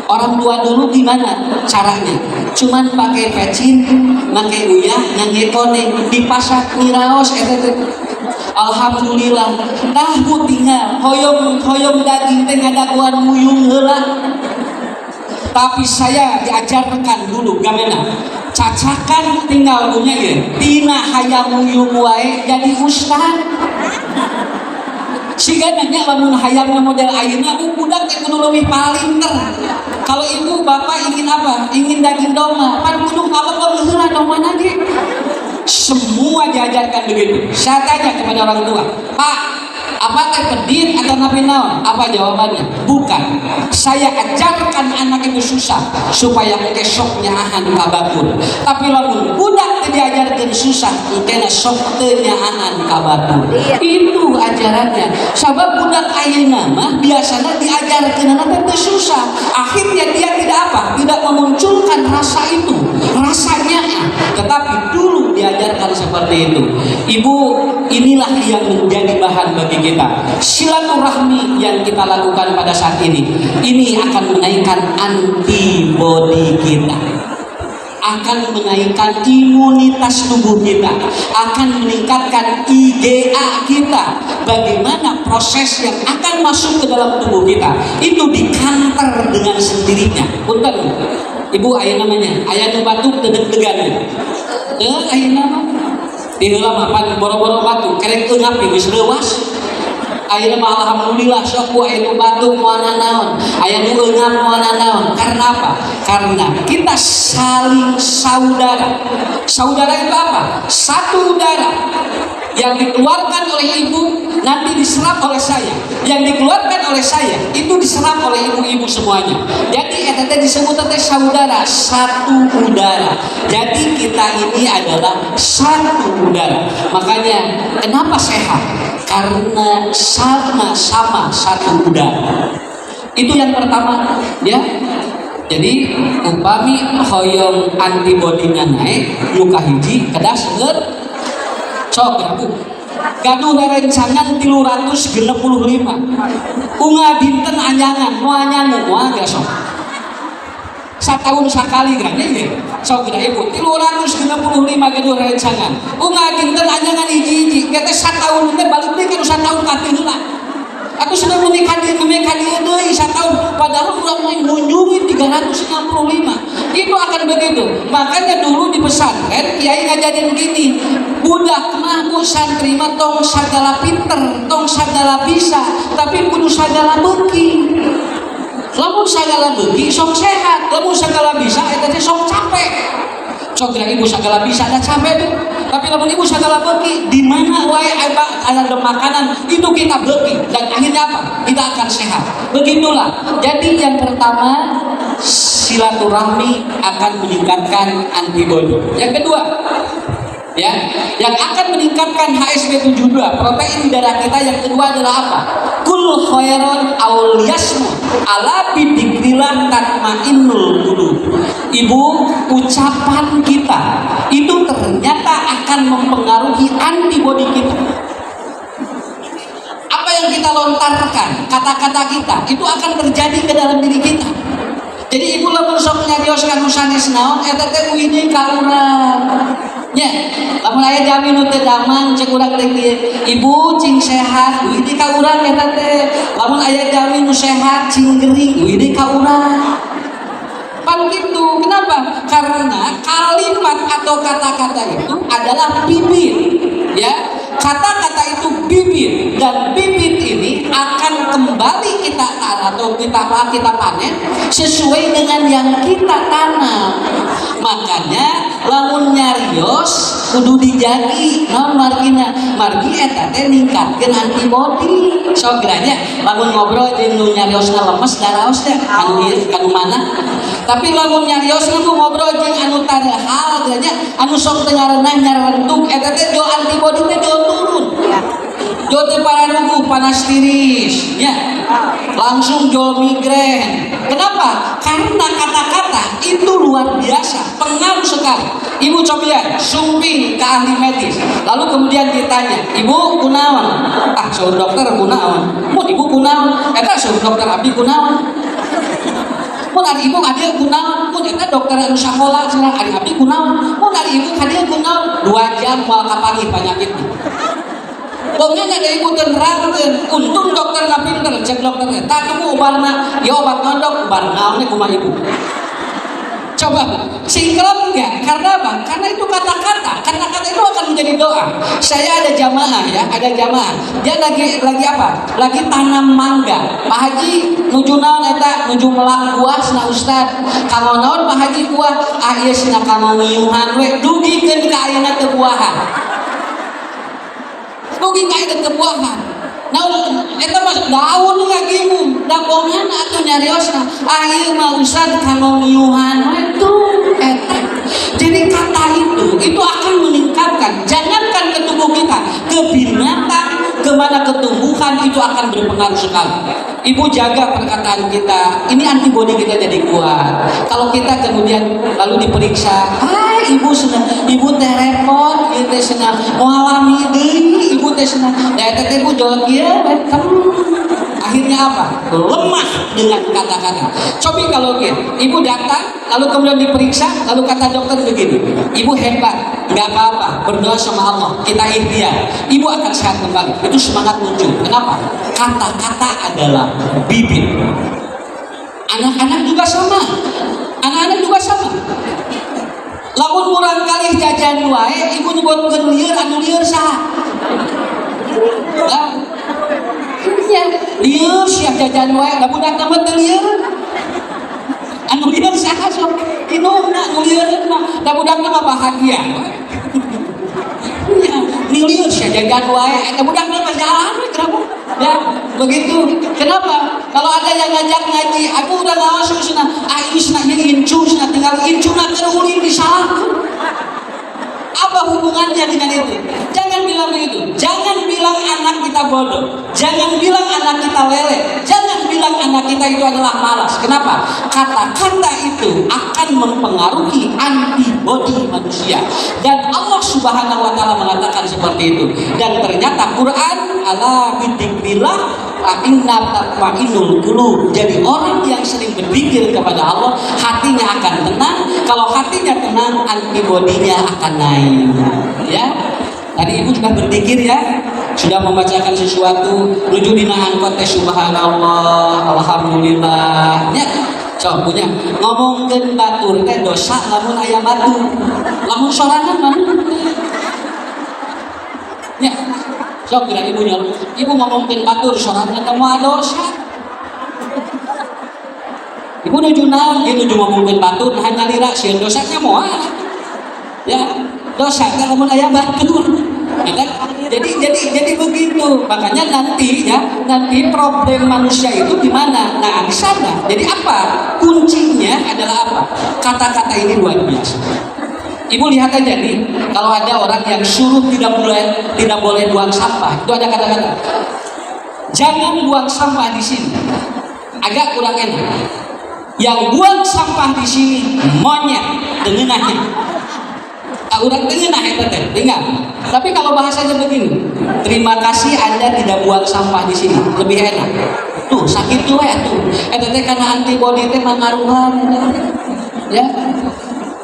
Speaker 8: Orang tua dulu gimana caranya? Cuman pakai pecin, pakai uyah, ngangge koneng, dipasak niraos eta. Alhamdulillah, nah Bu tinggal hoyong daging teh ngadaguan muyung heula. Tapi saya diajarkan dulu gamena cacakan tinggal punya ya tina hayam muyung wae jadi ustad. Siga nanya lamun hayam model ayeuna budak teh kudu leuwih palinter. Kalau ibu bapak ingin apa? Ingin daging domba, pan kudu apa heula domana ge. Semua diajarkan begitu. Saya tanya kepada orang tua, Pak, apakah pedit atau nabi naon? Apa jawabannya? Bukan. Saya ajarkan anak itu susah supaya kesoknya ahan kabatur. Tapi lamun budak diajarkan susah, kena sok teu nyaahan kabatur. Itu ajarannya. Sabab budak ayeuna mah biasanya diajarkan anak itu susah. Akhirnya dia tidak apa? Tidak memunculkan rasa itu, rasanya. Tetapi dulu diajarkan seperti itu. Ibu, inilah yang menjadi bahan bagi kita. Silaturahmi yang kita lakukan pada saat ini akan menaikkan antibodi kita, akan menaikkan imunitas tubuh kita, akan meningkatkan IgA kita. Bagaimana proses yang akan masuk ke dalam tubuh kita itu dikanter dengan sendirinya. Punten, Ibu, aya namanya aya nu batuk dedeg-degan. Aya nama di heula mah boro-boro batuk kerek eungap geus leuwas. Ayeuna mah alhamdulillah sok ku aya nu batuk moalna naon, aya nu eungap moalna naon. Karena apa? Karena kita saling saudara. Saudara itu apa? Satu darah. Yang dikeluarkan oleh ibu nanti diserap oleh saya, yang dikeluarkan oleh saya itu diserap oleh ibu-ibu semuanya. Jadi eta teh disebut teh saudara, satu udara. Jadi kita ini adalah satu udara. Makanya kenapa sehat? Karena sama-sama satu udara. Itu yang pertama, ya. Jadi upami hoyong antibodinya naik, muka hiji kedah seger. Sok aku gaduh rerencangan 365 unga dinten anjangan moanya moa gak sok satahun sakali kan ya sok kita ibu 365 gaduh rerencangan unga dinten anjangan hiji-hiji kita satahun teh balik deui kan satahun kati heula. Aku sudah menikah dia deui satahun padahal urang mah ngunjungi 365. Itu akan begitu. Makanya dulu di pesantren kiai ngajarin gini, budak mah ku santri mah tong sagala pinter, tong sagala bisa, tapi kudu sagala beuki. Lamun sagala beuki sok sehat, lamun sagala bisa eta teh sok capek. Sok kira ibu sagala bisa ada capek tuh. Tapi lamun ibu sagala beuki, di mana wae ada makanan itu kita beuki dan akhirnya apa? Kita akan sehat. Begitulah. Jadi yang pertama silaturahmi akan meningkatkan antibodi. Yang kedua, ya, yang akan meningkatkan HSP72, protein di darah kita. Yang kedua adalah apa? Kul khairon aul yasmu ala bidikrillah tatmainnul qulub. Ibu, ucapan kita itu ternyata akan mempengaruhi antibodi kita. Apa yang kita lontarkan, kata-kata kita itu akan terjadi ke dalam diri kita. Jadi ibu lamun sok nyarioskan nu sanes naon eta teh uide ka urang. Nya, lamun aya jami nu teu damang ceuk urang teh ibu cing sehat uide ka urang eta teh. Lamun aya jami nu sehat cing gering uide ka urang. Pan gitu. Kenapa? Karena kalimat atau kata-kata itu adalah bibit. Ya, kata-kata itu bibit dan bibit ini akan kembali kita tanam atau kita panen sesuai dengan yang kita tanam. Makanya lamun nyarios kudu dijagi naon margina margi eta teh ningkatkeun antibodi sok geranya lamun ngobrol jeung nu nyariosna lemes daraos teh anu ieu kanu mana tapi lamun nyariosna nu ngobrol jeung anu tarehal geranya anu sok teu ngarenah nyarentuk eta teh jo antibodi teh jo turun jo teh pararugu panas tiris nya langsung jo migrain. Kenapa? Karena kata-kata itu luar biasa pengaruh sekali. Ibu cobian sumping ke ahli medis lalu kemudian ditanya, ibu kunaon? Ah suruh dokter kunaon? Mun ibu kunaon? Eta suruh dokter abdi kunaon? Mun ari ibu hadir kunaon? Mun eta dokter anu sakola cenah ari abdi kunaon? Mun ari ibu hadir kunaon? 2 jam moal kapanggih penyakitna. Pokoknya ada ibu terangkan, untung dokter nggak pinter, cek dokternya. Tak kamu obatnya, ya obat ngondok, obat naonnya kuma ibu. Coba singkrong enggak? Karena apa? Karena itu kata-kata. Kata-kata itu akan menjadi doa. Saya ada jamaah ya, ada jamaah. Dia lagi apa? Lagi tanam mangga. Pak Haji nuju naon eta? Nuju melak buah sana Ustad. Kalau naon Pak Haji buah? Ah ieu cenah kanggo ngiuhan we. Dugikeun ka ayeuna teu buahan. Mungkin kaya kebuahan. Nah, eta mah daun ngagimu, daungan atuh nyariosna. Ieu mah usah kanggo ngiuhan itu eta. Jadi kata itu akan meningkatkan. Jangankan ke tubuh kita, ke binatang, kemana ketumbuhan itu akan berpengaruh sekali. Ibu jaga perkataan kita. Ini antibodi kita jadi kuat. Kalau kita kemudian lalu diperiksa, ibu senang, ibu teh repot, ibu teh senang, mengalami deui, ibu teh senang. Ya teh ibu jawab ieu, akhirnya apa? Lemah dengan kata-kata. Coba kalau ibu datang, lalu kemudian diperiksa, lalu kata dokter begini, ibu hebat, nggak apa-apa, berdoa sama Allah, kita ikhtiar, ibu akan sehat kembali. Itu semangat muncul. Kenapa? Kata-kata adalah bibit. Anak-anak juga sama. Anak-anak juga sama. Lamun murang kali jajan wae, ibu nyebutkeun lieur anu lieur saha? Lah. Iya, lieur sia jajan wae, da budak mah teu lieur. Anu lieur saha sok? Inungna anu lieur mah, da budak mah bahagia. Ya, lieur sia jajan wae, da budak mah jalan we kenapa? Ya, begitu. Kenapa? Kalau ada yang ngajak ngaji, aku udah ngawas cenah, aisna ieu incusna tinggal incuna keur ulin di salah. Apa hubungannya dengan itu? Jangan bilang begitu. Jangan bilang anak kita bodoh. Jangan bilang anak kita lele. Jangan bilang anak kita itu adalah malas. Kenapa? Kata-kata itu akan mempengaruhi antibodi manusia. Dan Allah Subhanahu wa taala mengatakan seperti itu. Dan ternyata Quran ala bidzikrillah fa inna tatma'innul qulub. Jadi orang yang sering berzikir kepada Allah, hatinya akan tenang. Kalau hatinya tenang, antibodinya akan naik. Ya, tadi ibu sudah berzikir ya, sudah membacakan sesuatu, nuju dina angkot teh subhanallah, alhamdulillah. Ya, so punya ngomongkeun batur teh dosa lamun aya batu, lamun sorangan mah. Ya, sok kira ibu nyuruh, ibu ngomongkeun batur sorangan teh moal dosa. Ibu nuju naon, ieu nuju ngomongkeun batur hanya lira sieun dosanya moal. Ya, dosa kalau mun aya batur. Ya kan? Jadi begitu. Makanya nanti problem manusia itu di mana? Nah, di sana. Jadi apa? Kuncinya adalah apa? Kata-kata ini luar biasa. Ibu lihat aja nih, kalau ada orang yang suruh tidak boleh buang sampah, itu ada kata-kata. Jangan buang sampah di sini. Agak kurang enak. Yang buang sampah di sini monyet dengenahnya. Udah tengenah eta teh, tinggal. Tapi kalau bahasanya begini, terima kasih Anda tidak buang sampah di sini, lebih enak. Tuh sakit tuh ya tuh. Eta teh karena antibodi teh mangaruhan. Ya.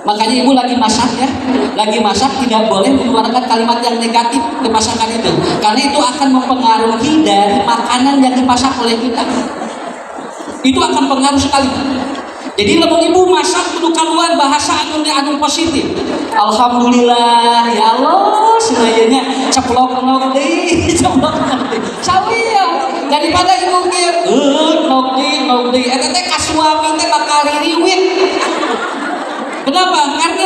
Speaker 8: Makanya ibu lagi masak ya, lagi masak tidak boleh mengeluarkan kalimat yang negatif ke masakan itu, karena itu akan mempengaruhi dari makanan yang dimasak oleh kita. Itu akan pengaruh sekali. Jadi lamun ibu masak kudu keluar bahasa anu positif. Alhamdulillah ya Allah semuanya ceplok deui, ceplok deui. Sawiya daripada ibu kieu nok deui eta teh ka suami teh bakal ririwit. Kenapa? Karena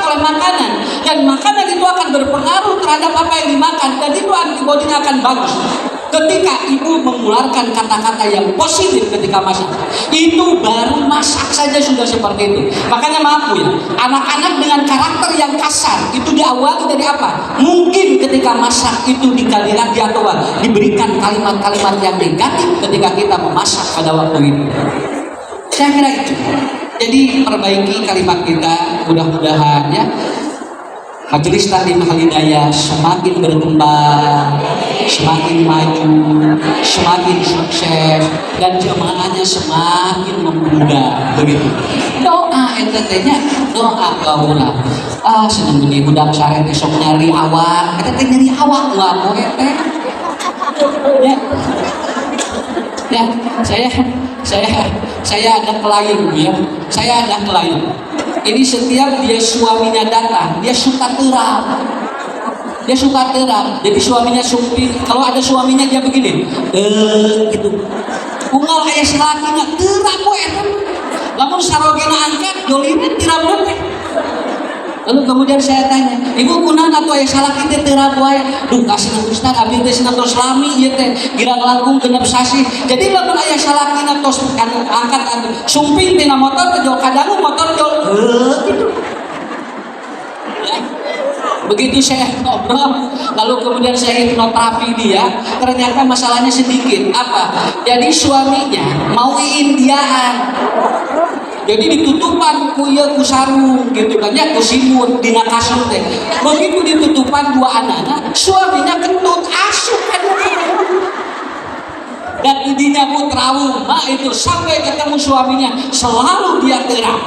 Speaker 8: oleh makanan, dan makanan itu akan berpengaruh terhadap apa yang dimakan, dan itu antibodinya akan bagus. Ketika ibu mengeluarkan kata-kata yang positif ketika masak, itu baru masak saja sudah seperti itu. Makanya maaf Bu ya, anak-anak dengan karakter yang kasar itu diawali dari apa? Mungkin ketika masak itu dikalikan atau diberikan kalimat-kalimat yang negatif ketika kita memasak pada waktu itu. Saya kira itu. Jadi perbaiki kalimat kita, mudah-mudahan ya Majelis Taklim Al-Hidayah semakin berkembang, semakin maju, semakin sukses, dan jemaahnya semakin membludak. Begitu. Doa entetenya, doa kaula. Seneng gini budak sare besok nyari awak, eta teh nyari awak lah poe teh. Ya, saya ada klien ya. Saya ada klien. Ini setiap dia suaminya datang, dia suka terang. Dia suka terang. Jadi suaminya sumpir. Kalau ada suaminya dia begini, gitu. Unggal aya salakina terang poe eta. Lamun sarogena angkat, dolina tirabun teh. Lalu kemudian saya tanya, ibu kunaon atuh aya salaki teh teu rabu aya? Duh kasih Ustaz abdi teh cenah tos lami ieu teh, girang langkung genep sasi. Jadi lamun aya salakina tos anu angkat anu sumping tina motor teh jol kadangu motor jol gitu. Begitu saya ngobrol, lalu kemudian saya hipnoterapi dia, ternyata masalahnya sedikit. Apa? Jadi suaminya mau Indiaan. Jadi ditutupan ku sarung gitu kan ya, ku simut dina kasur teh. Begitu ditutupan dua anak, suaminya kentut asup kan. Dan idinya pun trauma itu sampai ketemu suaminya selalu dia terang.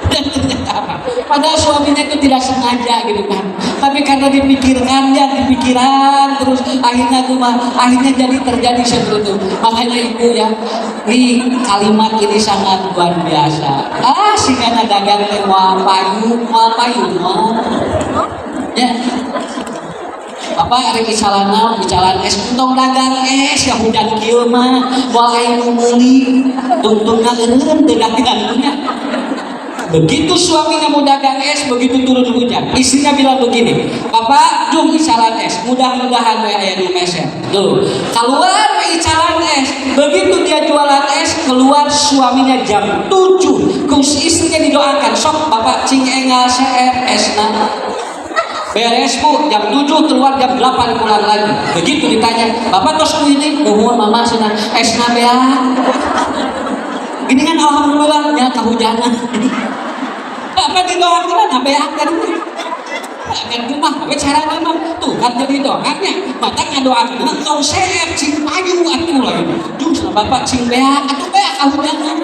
Speaker 8: Dan ternyata apa? Padahal suaminya itu tidak sengaja gitu kan. Tapi karena dipikirkan ya, dipikiran terus akhirnya jadi terjadi seperti itu. Makanya ibu ya, nih kalimat ini sangat luar biasa. Singana dagang teh moal payung. Ya. Bapak rek bicalan es untung dagang es ya hujan kieu mah moal aya nu meuli tungtungna eureun teu dagangannya. Begitu suaminya mau dagang es, begitu turun hujan, istrinya bilang begini, Bapak, jom icalan es, mudah-mudahan aya nu meser. Tuh, keluar icalan es, begitu dia jualan es, keluar suaminya jam 7, istrinya didoakan, sok Bapak cing engal seer esna. Beres Bu, jam 7 keluar, jam 8 pulang lagi. Begitu ditanya, Bapak tos ini, nuhun mama senang esna bea. Ini kan alhamdulillah ya kehujanan. Apa didoakan sampai akan rumah, apa cara memang tuh kan jadi doanya, mata ngadoakan tong seep cing payu atuh lagi. Jus Bapak cing bea atuh bea kehujanan.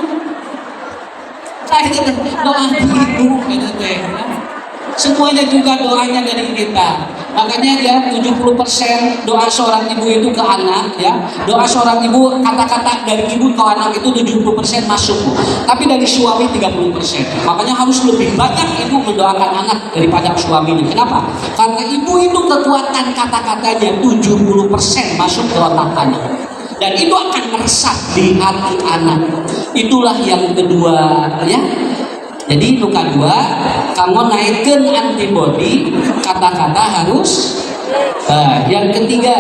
Speaker 8: Saya doa ibu gitu teh. Semuanya juga doanya dari kita. Makanya ya 70% doa seorang ibu itu ke anak ya. Doa seorang ibu, kata-kata dari ibu ke anak itu 70% masuk. Tapi dari suami 30%. Makanya harus lebih banyak ibu mendoakan anak daripada suaminya. Kenapa? Karena ibu itu kekuatan kata-katanya 70% masuk ke otak anak. Dan itu akan meresap di hati anak. Itulah yang kedua ya. Jadi itu kedua, kamu naikkan antibodi, kata-kata harus. Yang ketiga,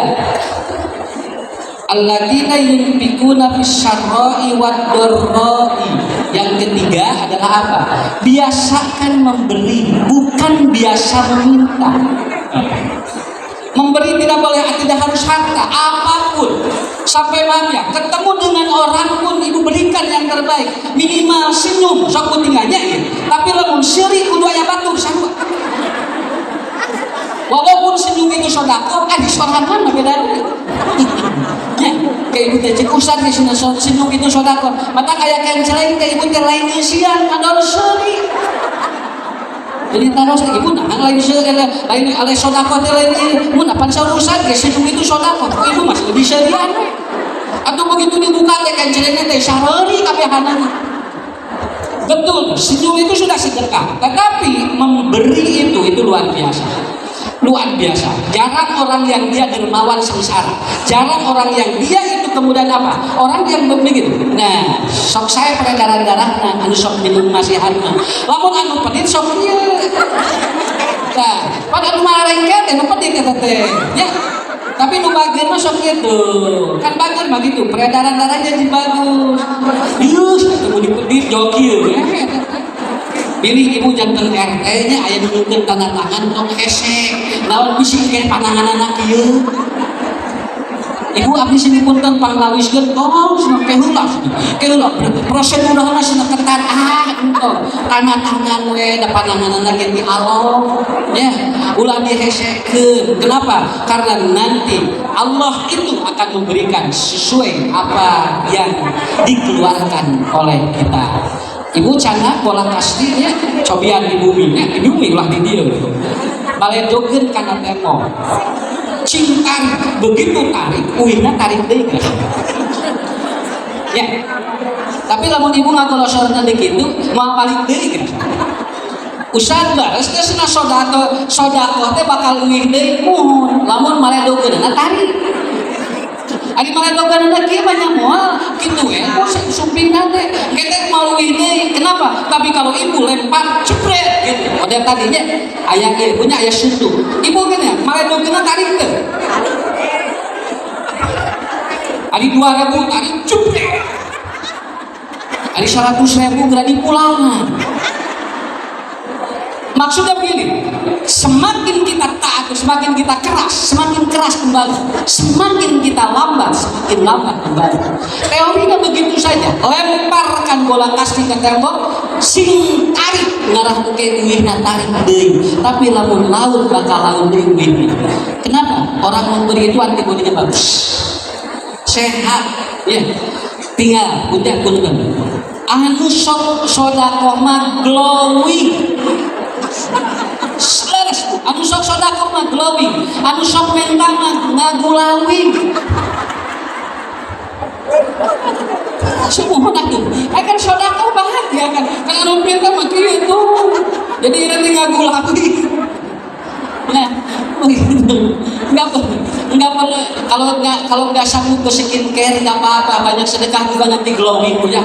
Speaker 8: alladzina yunfikuna fisyarra'i wad-dharra'i. Yang ketiga adalah apa? Biasakan memberi, bukan biasa meminta. Memberi tidak boleh, tidak harus harta, apapun. Sampai ya, ketemu dengan orang pun ibu berikan yang terbaik. Minimal senyum, sok tinggalnya ya. Tapi lamun seri kudu aya batur sarua. Walaupun senyum itu sedekah, di sorangan beda. Ya, kayak ibu teh cek usah di senyum itu sedekah. Mata kayak kenceleng kayak ibu teh lain isian kadon seri. Jadi taruh ibu nah lain ale sedekah teh lain mun apa saurusan ge senyum itu sedekah. Ibu masih lebih serian. Atau begitu dibuka teh kencelengna teh sareri kabehanana. Betul, senyum itu sudah sedekah. Tetapi memberi itu luar biasa. Luar biasa. Jarang orang yang dia dermawan sengsara. Jarang orang yang dia itu kemudian apa? Orang yang begitu. Nah, sok saya peredaran darah, nah, anu sok minum nasihat, lamun anu pedit sok ieu. Nah, pada anu marengket, anu pedit eta teh, ya. Tapi nu bageun mah sok kitu. Kan bageun mah gitu, peredaran darahnya jadi bagus. Yus, ketemu di pedit jog kieu. Pilih ibu jantan RT-nya aya nunjukkeun tanda tangan tong hese. Naon bisi ge panangan anak ieu. Ibu abdi sini punten panglawiskeun tong cenah keheula. Keheula prosedurna cenah ketat engko. Tanda tangan we da pananganna ge di Allah. Ya, ulah dihesekeun. Kenapa? Karena nanti Allah itu akan memberikan sesuai apa yang dikeluarkan oleh kita. Ibu cana pola kasihnya cobian di bumi ulah di dia baledogeun kana tembok cingkar begitu tarik uihna tarik deui ya tapi lamun ibu ngagolosorna deui kitu moal balik deui kan usad bares geus na sodaqoh teh bakal uih deui muhun lamun maledogeunna tarik ari maledogeunna kieu banyak moal kitu we suping teh ketek mau ini kenapa tapi kalau ibu lempar cepret gitu model tadinya aya ieu punya aya sundu ibu kan maledogeunna tarik teh ari 2000 tarik cepret ari 100.000 geura dipulangan. Maksudnya begini, semakin kita taat, semakin kita keras, semakin keras kembali, semakin kita lambat, semakin lambat kembali. Teorinya begitu saja, lemparkan bola kasti ke tembok, sing tarik ngarah ke uihna tarik deui, tapi lamun laut bakal laut deui uihna. Kenapa? Orang memberi itu antibodinya bagus, sehat, ya. Tinggal udah punten. Anu sok sodaqoh mah glowing. Selaras, anu sok sodaqoh mah glowing, anu sok mentang mah ngagulawing. Semua itu, akan sodaqoh bahagia kan? Kan anu mentang mah kieu jadi nanti ngagulawing. Nah, nggak perlu kalau nggak sanggup ke skincare nggak apa-apa, banyak sedekah juga nanti glowing ya.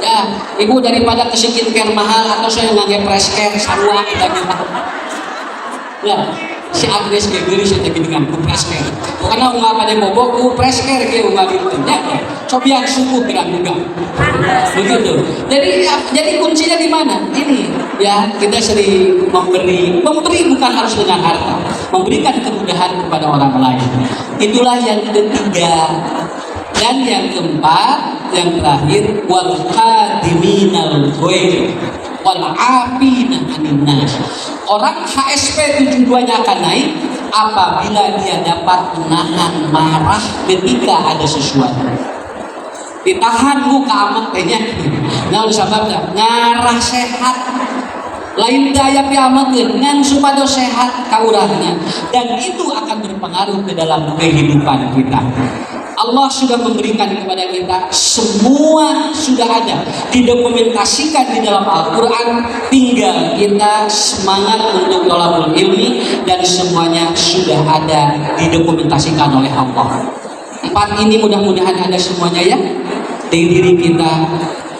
Speaker 8: Ya, ibu daripada ke skincare mahal atau saya ngangge press care sarua kita gitu. Ya, si Agnes ge geuri saya teh dengan press care. Karena unggah pada bobok ku press care ge unggah gitu. Ya, cobian suku tidak juga. Begitu. Jadi kuncinya di mana? Ini ya, kita sering memberi bukan harus dengan harta, memberikan kemudahan kepada orang lain. Itulah yang ketiga. Dan yang keempat, yang terakhir, wal qadiminal ghaib wal afina 'anil nas. Orang HSP 72-nya akan naik apabila dia dapat menahan marah ketika ada sesuatu. Ditahan muka amat tehnya. Nah, oleh sebabnya ngarah sehat. Lain daya piamakeun ngan supaya sehat ka urangna dan itu akan berpengaruh ke dalam kehidupan kita. Allah sudah memberikan kepada kita, semua sudah ada, didokumentasikan di dalam Al-Quran, tinggal kita semangat untuk thalabul ilmi dan semuanya sudah ada didokumentasikan oleh Allah. 4 ini mudah-mudahan ada semuanya ya di diri kita.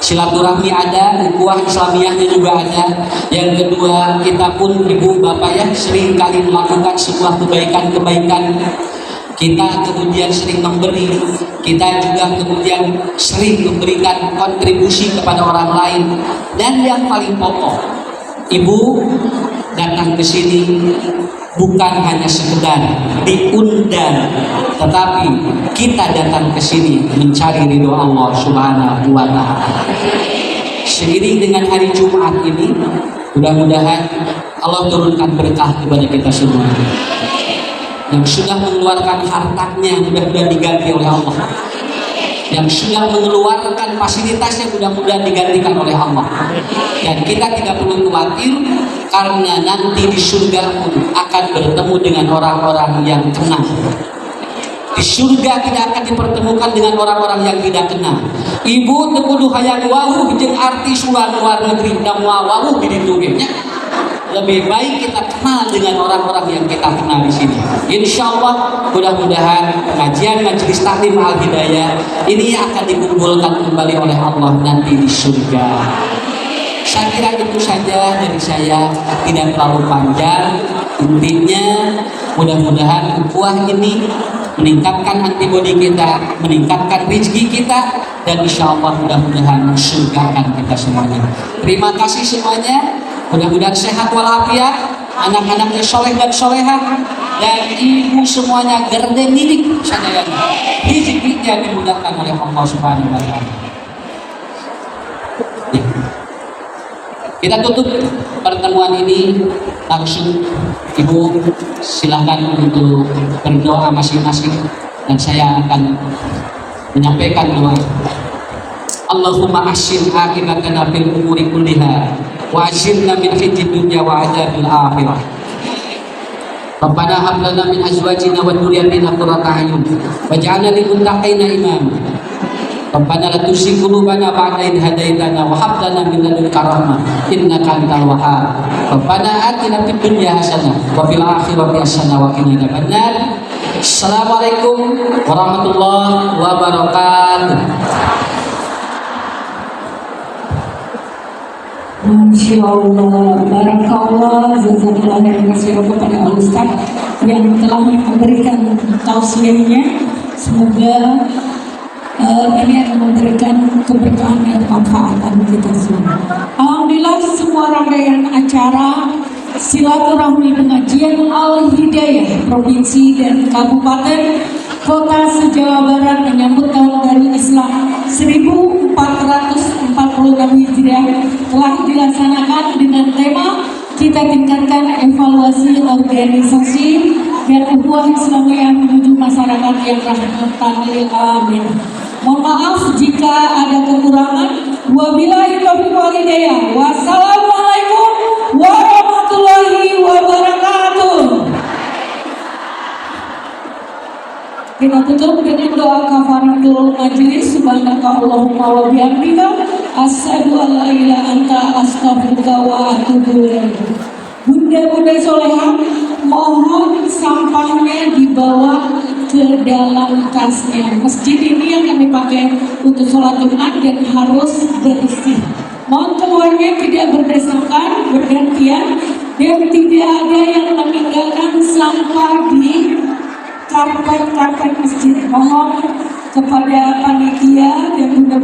Speaker 8: Silaturahmi ada, ukhuwah Islamiyahnya juga ada. Yang kedua, kita pun ibu bapak ya sering kali melakukan sebuah kebaikan-kebaikan. Kita kemudian sering memberi, kita juga kemudian sering memberikan kontribusi kepada orang lain. Dan yang paling pokok, ibu datang ke sini bukan hanya sekedar diundang, tetapi kita datang ke sini mencari ridho Allah Subhanahu wa Ta'ala. Seiring dengan hari Jumat ini, mudah-mudahan Allah turunkan berkah kepada kita semua. Yang sudah mengeluarkan hartanya mudah-mudahan diganti oleh Allah. Yang sudah mengeluarkan fasilitasnya mudah-mudahan digantikan oleh Allah. Dan kita tidak perlu khawatir karena nanti di surga pun akan bertemu dengan orang-orang yang kenal. Di surga tidak akan dipertemukan dengan orang-orang yang tidak kenal. Ibu tekudu hayang wawuh jeung artis luar negeri dan wawuh di ditu. Lebih baik kita kenal dengan orang-orang yang kita kenal. sempurna di sini. Insya Allah mudah-mudahan pengajian Majelis Taklim Al Hidayah ini akan dikumpulkan kembali oleh Allah nanti di surga. Saya kira itu saja dari saya, tidak terlalu panjang. Intinya mudah-mudahan ukhuwah ini meningkatkan antibodi kita, meningkatkan rezeki kita, dan insya Allah mudah-mudahan mensurgakan kita semuanya. Terima kasih semuanya. Mudah-mudahan sehat walafiat, anak-anaknya soleh dan solehah, dan ibu semuanya gerde milik sadayana. Rezekinya dimudahkan oleh Allah Subhanahu wa Ta'ala. Ya. Kita tutup pertemuan ini langsung. Ibu silakan untuk berdoa masing-masing, dan saya akan menyampaikan doa. Allahumma ahsin aqibatana fil umuri kulliha wa ajirna min khizyid dunya wa adzabil akhirah. Rabbana hab lana min azwajina wa dhurriyyatina qurrata a'yun waj'alna lil muttaqina imama. Rabbana la tuzigh qulubana ba'da idh hadaitana wa hab lana min ladunka rahmah innaka antal wahhab. Rabbana atina fid dunya hasanah wa fil akhirati hasanah wa qina adzabannar. Assalamualaikum warahmatullahi wabarakatuh.
Speaker 3: Masya Allah, barakallah, jazakallah khairan kepada Al-Ustaz yang telah memberikan tausiahnya. Semoga ini akan memberikan keberkahan dan manfaatan kita semua. Alhamdulillah, semua rangkaian acara silaturahmi pengajian Al-Hidayah Provinsi dan Kabupaten Kota se-Jawa Barat menyambut tahun baru Islam 1446 Hijriah telah dilaksanakan dengan tema kita tingkatkan evaluasi organisasi dan ukhuwah Islamiyah menuju masyarakat yang rahmatan lil alamin. Mohon maaf jika ada kekurangan. Wabillahi taufiq wal hidayah. Wassalamualaikum warahmatullahi wabarakatuh. Kita tutup dengan doa kafaratul majlis. Subhanakallahumma wa bihamdika asyhadu an la ilaha anta astaghfiruka wa atubu ilaik. Bunda-bunda solehah, mohon sampahnya dibawa ke dalam tasnya. Masjid ini yang kami pakai untuk sholat Jumat dan harus bersih. Mohon keluarnya tidak berdesakan, bergantian, dan tidak ada yang meninggalkan sampah di karpet masjid. Mohon kepada panitia dan bunda